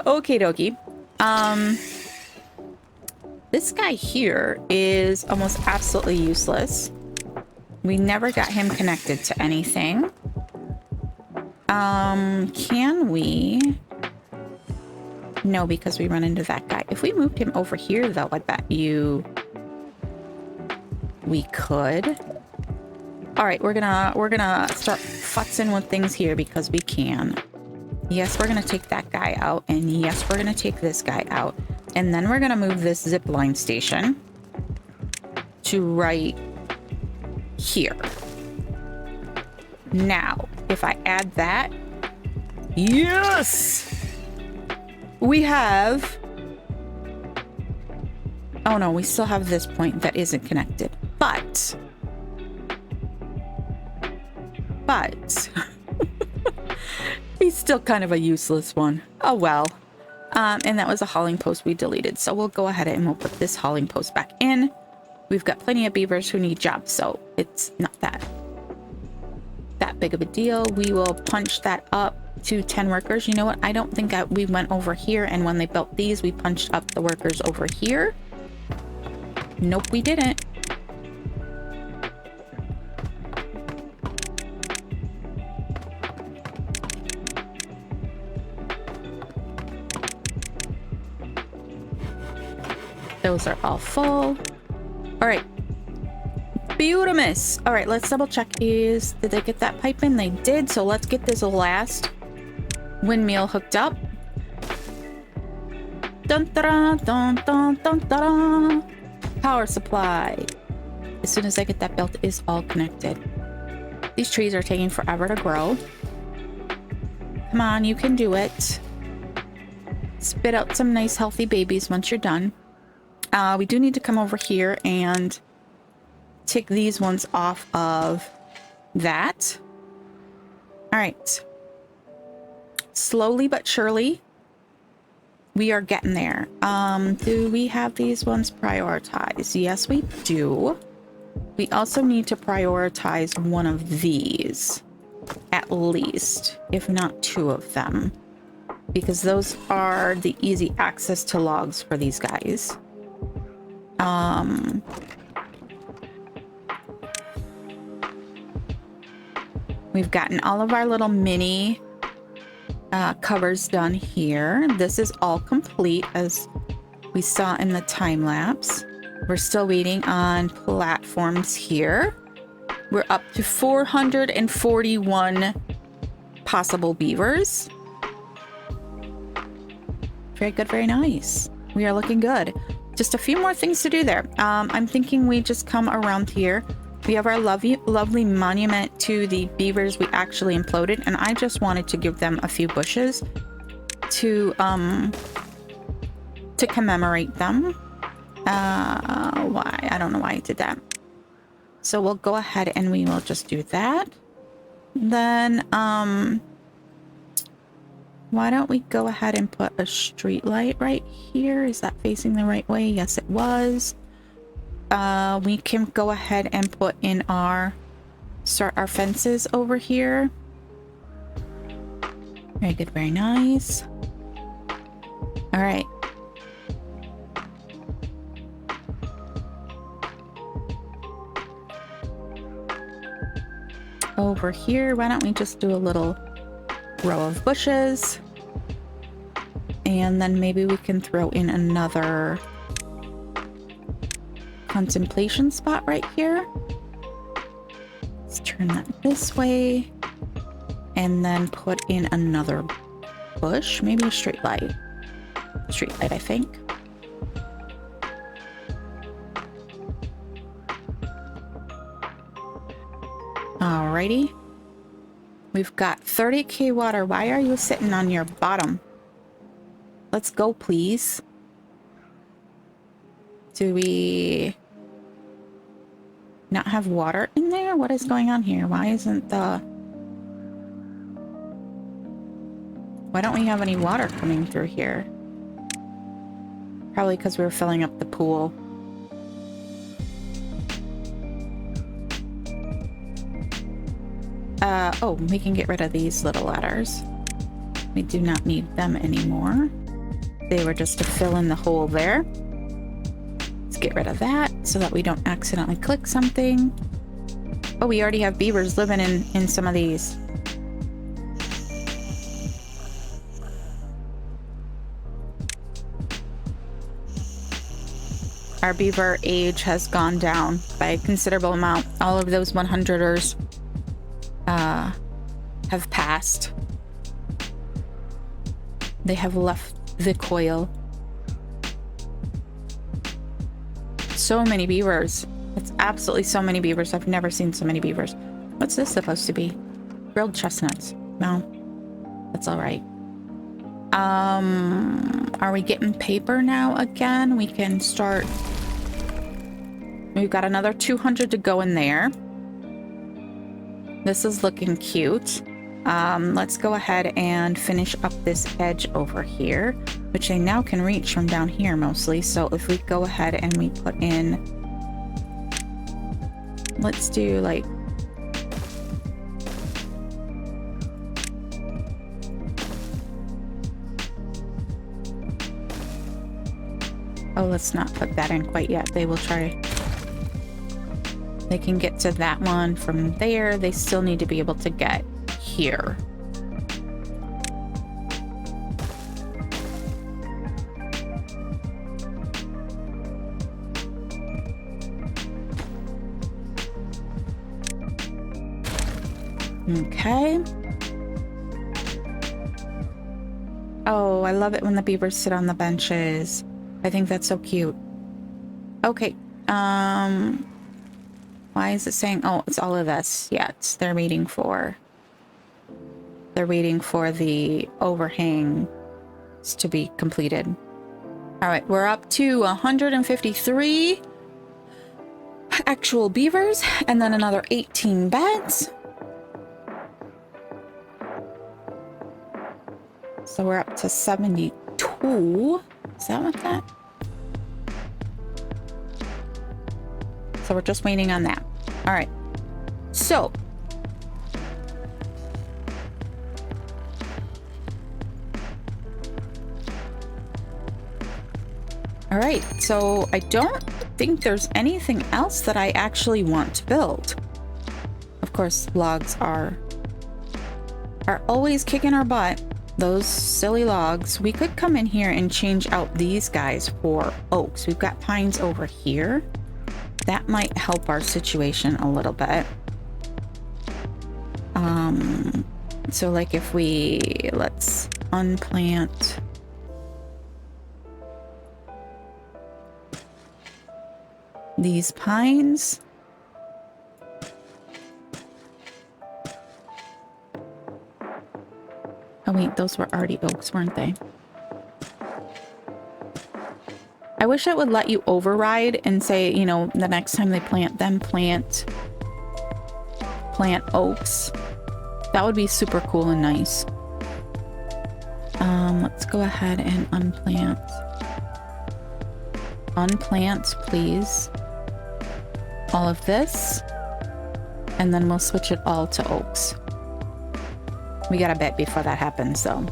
Okie dokie. This guy here is almost absolutely useless. We never got him connected to anything. Can we? No, because we run into that guy. If we moved him over here, though, I bet you we could. All right, we're gonna start futzing with things here because we can. Yes, we're gonna take that guy out, and yes, we're gonna take this guy out, and then we're gonna move this zip line station to right here. Now, if I add that, yes, we have. Oh no, we still have this point that isn't connected, but. He's still kind of a useless one. Oh well. And that was a hauling post we deleted. So we'll go ahead and we'll put this hauling post back in. We've got plenty of beavers who need jobs, so it's not that big of a deal. We will punch that up to 10 workers. You know what? I don't think we went over here, and when they built these, we punched up the workers over here. Nope, we didn't. Those are all full. All right. Beautimus. All right, let's double check. Did they get that pipe in? They did. So let's get this last windmill hooked up. Dun, dun, dun, dun, dun, dun. Power supply. As soon as I get that built, it's all connected. These trees are taking forever to grow. Come on, you can do it. Spit out some nice healthy babies once you're done. We do need to come over here and take these ones off of that. All right. Slowly but surely, we are getting there. Do we have these ones prioritized? Yes, we do. We also need to prioritize one of these, at least, if not 2 of them, because those are the easy access to logs for these guys. We've gotten all of our little mini covers done here. This is all complete, as we saw in the time lapse. We're still waiting on platforms here. We're up to 441 possible beavers. Very good, very nice. We are looking good. Just a few more things to do there. I'm thinking we just come around here We have our lovely monument to the beavers we actually imploded, and I just wanted to give them a few bushes to commemorate them. Why? I don't know why I did that. So we'll go ahead and we will just do that. Then, why don't we go ahead and put a street light right here? Is that facing the right way? Yes, it was. We can go ahead and put in start our fences over here. Very good, very nice. All right. Over here, why don't we just do a little row of bushes? And then maybe we can throw in another contemplation spot right here. Let's turn that this way. And then put in another bush, maybe a street light. Street light, I think. Alrighty. We've got 30k water. Why are you sitting on your bottom? Let's go, please. Do we not have water in there? What is going on here? Why isn't the... Why don't we have any water coming through here? Probably because we were filling up the pool. Oh, we can get rid of these little ladders. We do not need them anymore. They were just to fill in the hole there. Let's get rid of that so that we don't accidentally click something. Oh, we already have beavers living in some of these. Our beaver age has gone down by a considerable amount. All of those 100ers have passed. They have left the coil. So many beavers. It's absolutely so many beavers. I've never seen so many beavers. What's this supposed to be? Grilled chestnuts. No, that's all right. Are we getting paper now again? We can start. We've got another 200 to go in there. This is looking cute. Let's go ahead and finish up this edge over here, which I now can reach from down here mostly. So if we go ahead and we put in, let's do like, oh, let's not put that in quite yet. They will try. They can get to that one from there. They still need to be able to get here. Okay. Oh, I love it when the beavers sit on the benches. I think that's so cute. Okay. Why is it saying, oh, it's all of this. Yeah, they're waiting for the overhang to be completed. All right, we're up to 153 actual beavers and then another 18 beds. So we're up to 72. Is that what that? So we're just waiting on that. All right. So all right. So I don't think there's anything else that I actually want to build. Of course, logs are always kicking our butt. Those silly logs. We could come in here and change out these guys for oaks. We've got pines over here. That might help our situation a little bit. So like if let's unplant these pines Oh wait, those were already oaks, weren't they? I wish it would let you override and say, you know, the next time they plant them, plant oaks. That would be super cool and nice. Let's go ahead and unplant. Unplant, please. All of this. And then we'll switch it all to oaks. We got a bit before that happens, though.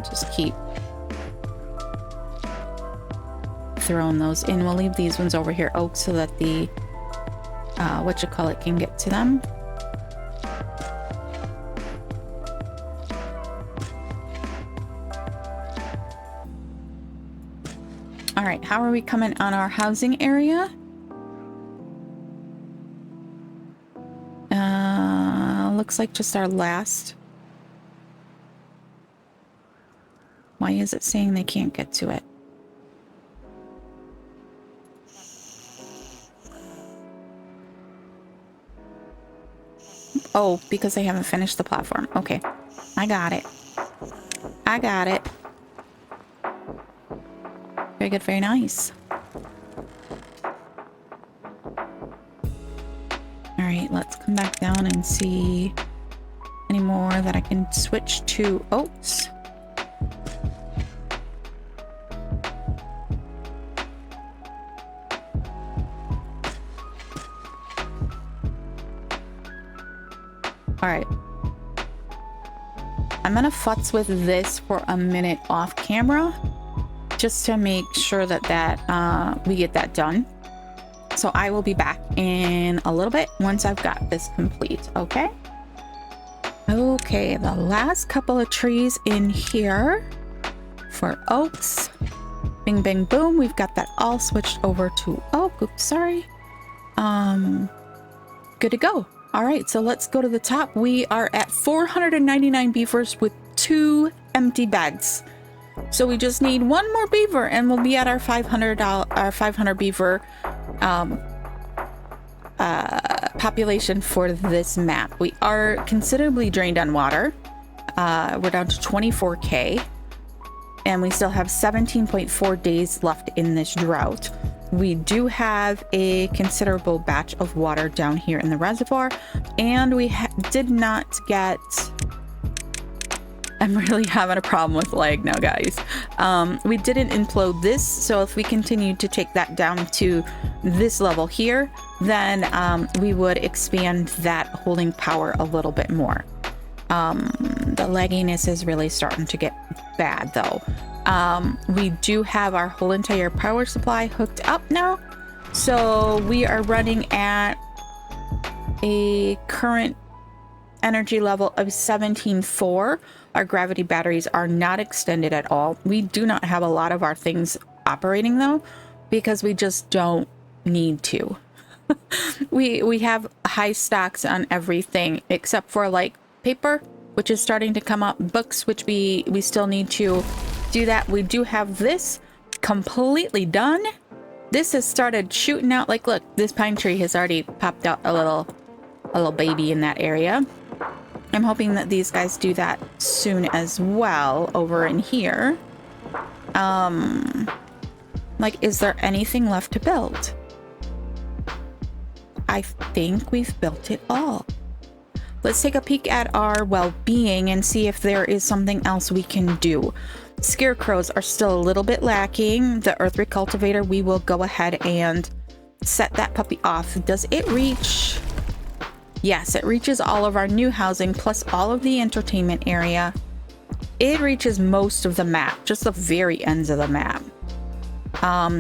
Just keep throwing those in. We'll leave these ones over here oak so that the whatchamacallit can get to them. All right, how are we coming on our housing area? Looks like just our last. Why is it saying they can't get to it? Oh, because they haven't finished the platform. Okay, I got it. I got it. Very good, very nice. All right, let's come back down and see any more that I can switch to oats. All right. I'm gonna futz with this for a minute off camera, just to make sure that we get that done. So I will be back in a little bit once I've got this complete, okay? Okay, the last couple of trees in here for oaks. Bing, bang, boom. We've got that all switched over to oak. Oops, sorry. Good to go. All right, so let's go to the top. We are at 499 beavers with 2 empty bags. So we just need one more beaver and we'll be at our 500 beaver population for this map. We are considerably drained on water. We're down to 24K and we still have 17.4 days left in this drought. We do have a considerable batch of water down here in the reservoir, and we did not get... I'm really having a problem with lag now, guys. We didn't implode this, so if we continue to take that down to this level here, then we would expand that holding power a little bit more. The lagginess is really starting to get bad, though. We do have our whole entire power supply hooked up now, so we are running at a current energy level of 17.4. Our gravity batteries are not extended at all. We do not have a lot of our things operating though, because we just don't need to. we have high stocks on everything except for like paper, which is starting to come up, books, which we still need to do that. We do have this completely done. This has started shooting out. Like, look, this pine tree has already popped out a little baby in that area. I'm hoping that these guys do that soon as well over in here. Like, is there anything left to build? I think we've built it all. Let's take a peek at our well-being and see if there is something else we can do. Scarecrows are still a little bit lacking. The earth recultivator, we will go ahead and set that puppy off. Does it reach? Yes, it reaches all of our new housing plus all of the entertainment area. It reaches most of the map, just the very ends of the map.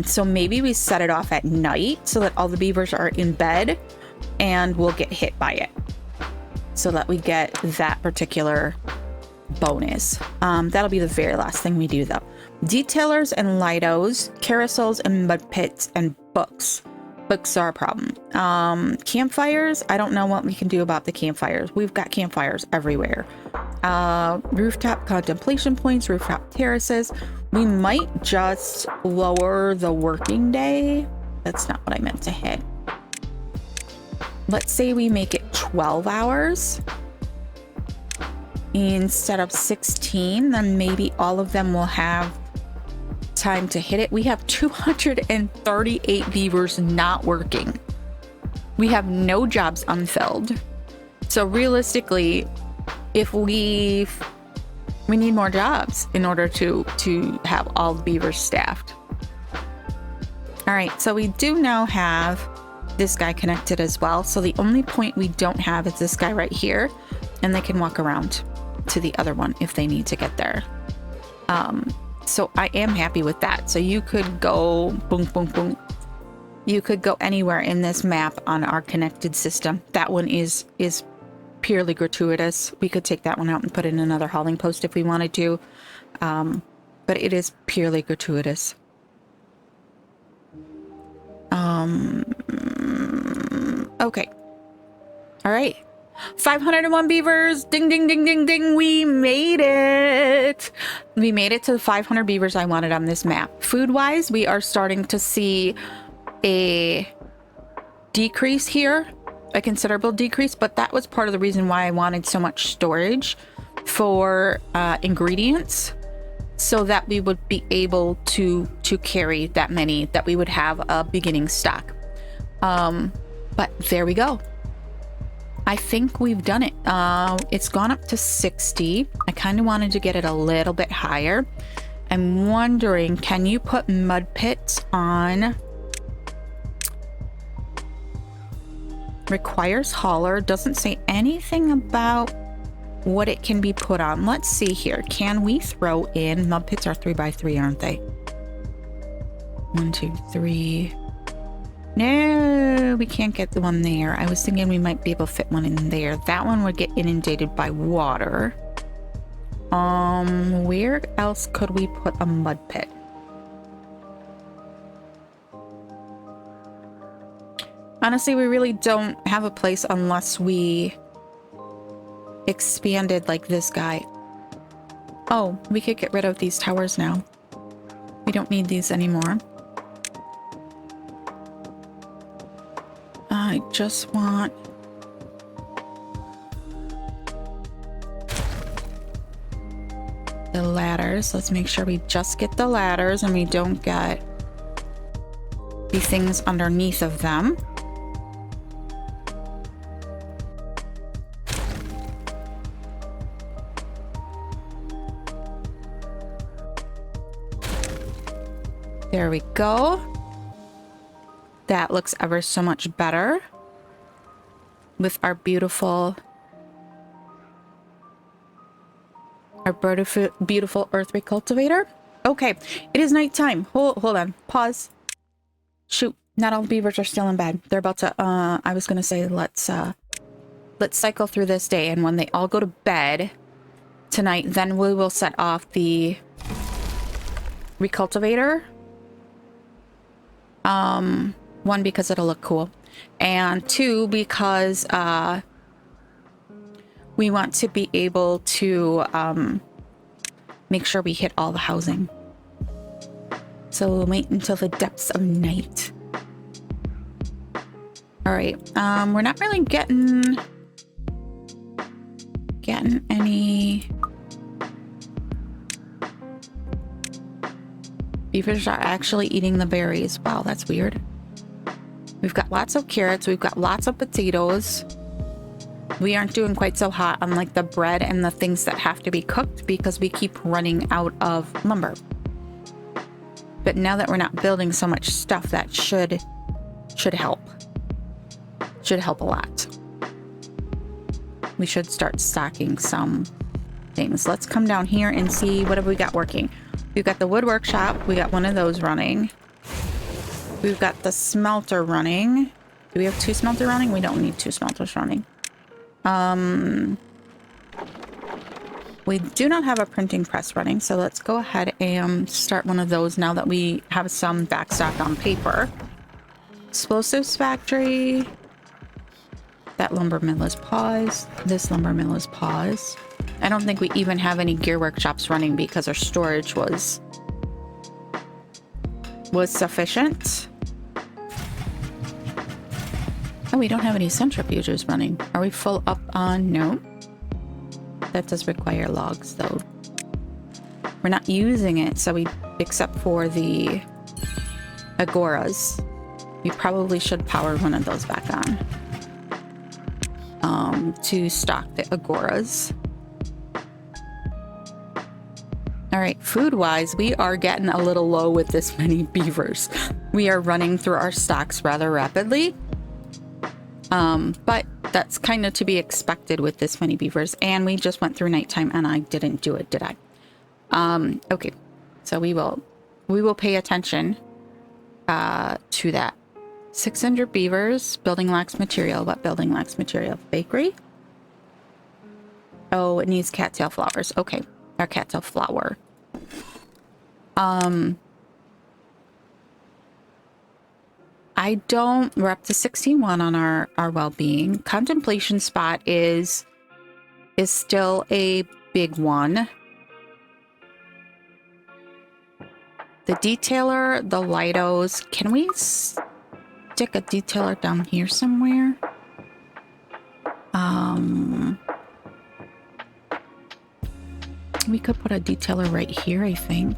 So maybe we set it off at night so that all the beavers are in bed and we'll get hit by it, so that we get that particular bonus. That'll be the very last thing we do though. Detailers and lightos, carousels and mud pits and books. Books are a problem. Campfires, I don't know what we can do about the campfires. We've got campfires everywhere. Rooftop contemplation points, rooftop terraces. We might just lower the working day. That's not what I meant to hit. Let's say we make it 12 hours instead of 16, then maybe all of them will have time to hit it. We have 238 beavers not working. We have no jobs unfilled. So realistically, if we need more jobs in order to have all the beavers staffed. All right, so we do now have this guy connected as well. So the only point we don't have is this guy right here, and they can walk around to the other one if they need to get there. So I am happy with that. So you could go boom, boom, boom. You could go anywhere in this map on our connected system. That one is purely gratuitous. We could take that one out and put in another hauling post if we wanted to. But it is purely gratuitous. Okay. All right. 501 beavers. Ding, ding, ding, ding, ding. We made it. We made it to the 500 beavers I wanted on this map. Food-wise, we are starting to see a decrease here, a considerable decrease, but that was part of the reason why I wanted so much storage for ingredients, so that we would be able to carry that many, that we would have a beginning stock. But there we go. I think we've done it. It's gone up to 60. I kind of wanted to get it a little bit higher. I'm wondering, can you put mud pits on? Requires hauler. Doesn't say anything about what it can be put on. Let's see here. Can we throw in? Mud pits are 3x3, aren't they? 1, 2, 3. No, we can't get the one there. I was thinking we might be able to fit one in there. That one would get inundated by water. Where else could we put a mud pit? Honestly, we really don't have a place unless we expanded like this guy. Oh, we could get rid of these towers now. We don't need these anymore. I just want... the ladders. Let's make sure we just get the ladders and we don't get the things underneath of them. There we go. That looks ever so much better with our beautiful earth recultivator. Okay, it is nighttime. Hold on. Pause. Shoot, not all the beavers are still in bed. They're about to, I was gonna say, let's cycle through this day, and when they all go to bed tonight, then we will set off the recultivator. One, because it'll look cool, and two, because we want to be able to make sure we hit all the housing. So we'll wait until the depths of night. All right, we're not really getting any beavers are actually eating the berries. Wow, that's weird. We've got lots of carrots. We've got lots of potatoes. We aren't doing quite so hot on like the bread and the things that have to be cooked because we keep running out of lumber. But now that we're not building so much stuff, that should help. Should help a lot. We should start stocking some things. Let's come down here and see what have we got working. We've got the wood workshop. We got one of those running. We've got the smelter running. Do we have 2 smelter running? We don't need 2 smelters running. We do not have a printing press running, so let's go ahead and start one of those now that we have some backstock on paper. Explosives factory. That lumber mill is paused. This lumber mill is paused. I don't think we even have any gear workshops running because our storage was sufficient. Oh, we don't have any centrifuges running. Are we full up on? No. That does require logs though. We're not using it, so we, except for the agoras. We probably should power one of those back on. To stock the agoras. All right, food-wise, we are getting a little low with this many beavers. We are running through our stocks rather rapidly. But that's kind of to be expected with this many beavers. And we just went through nighttime and I didn't do it, did I? Okay, so we will pay attention to that. 600 beavers. Building lacks material. What building lacks material? Bakery? Oh, it needs cattail flowers. Okay, our cattail flower. We're up to 61 on our well-being. Contemplation spot is still a big one. The detailer, the lightos. Can we stick a detailer down here somewhere? We could put a detailer right here, I think.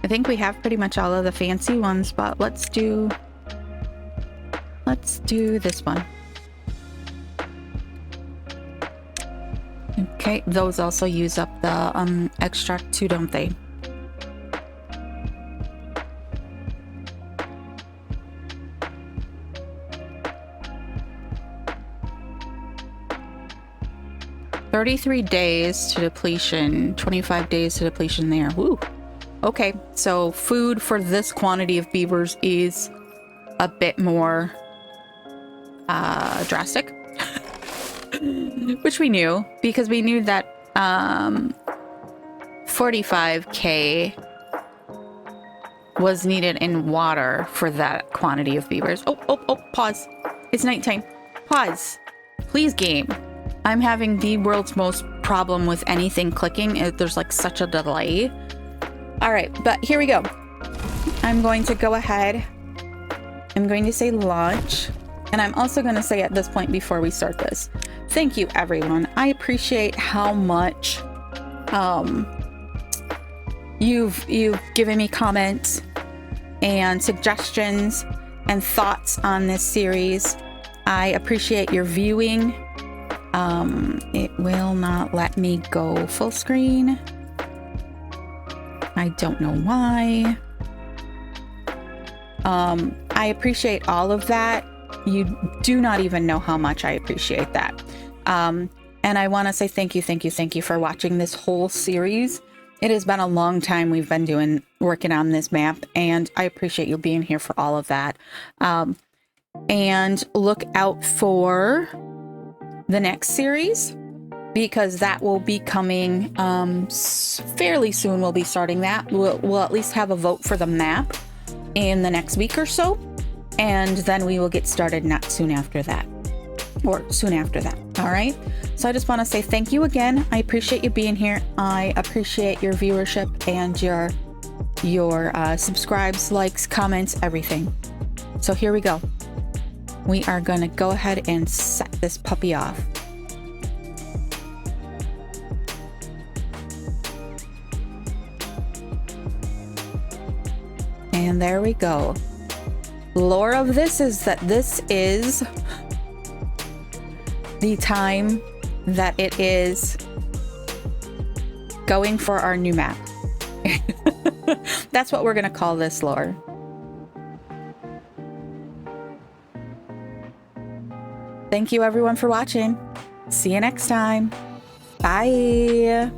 I think we have pretty much all of the fancy ones, but let's do this one. Okay, those also use up the extract too, don't they? $33 days to depletion, 25 days to depletion there. Woo. Okay, so food for this quantity of beavers is a bit more drastic. Which we knew, because we knew that 45k was needed in water for that quantity of beavers. Oh, pause. It's nighttime. Pause. Please, game. I'm having the world's most problem with anything clicking. There's like such a delay. All right, but here we go. I'm going to go ahead. I'm going to say launch. And I'm also going to say at this point before we start this, thank you, everyone. I appreciate how much you've given me comments and suggestions and thoughts on this series. I appreciate your viewing. It will not let me go full screen. I don't know why. I appreciate all of that. You do not even know how much I appreciate that. And I want to say thank you for watching this whole series. It has been a long time we've been working on this map, and I appreciate you being here for all of that. And look out for the next series, because that will be coming fairly soon. We'll be starting that. We'll at least have a vote for the map in the next week or so. And then we will get started not soon after that, or soon after that. All right. So I just want to say thank you again. I appreciate you being here. I appreciate your viewership and your subscribes, likes, comments, everything. So here we go. We are going to go ahead and set this puppy off. And there we go. Lore of this is that this is the time that it is going for our new map. That's what we're going to call this lore. Thank you everyone for watching. See you next time. Bye.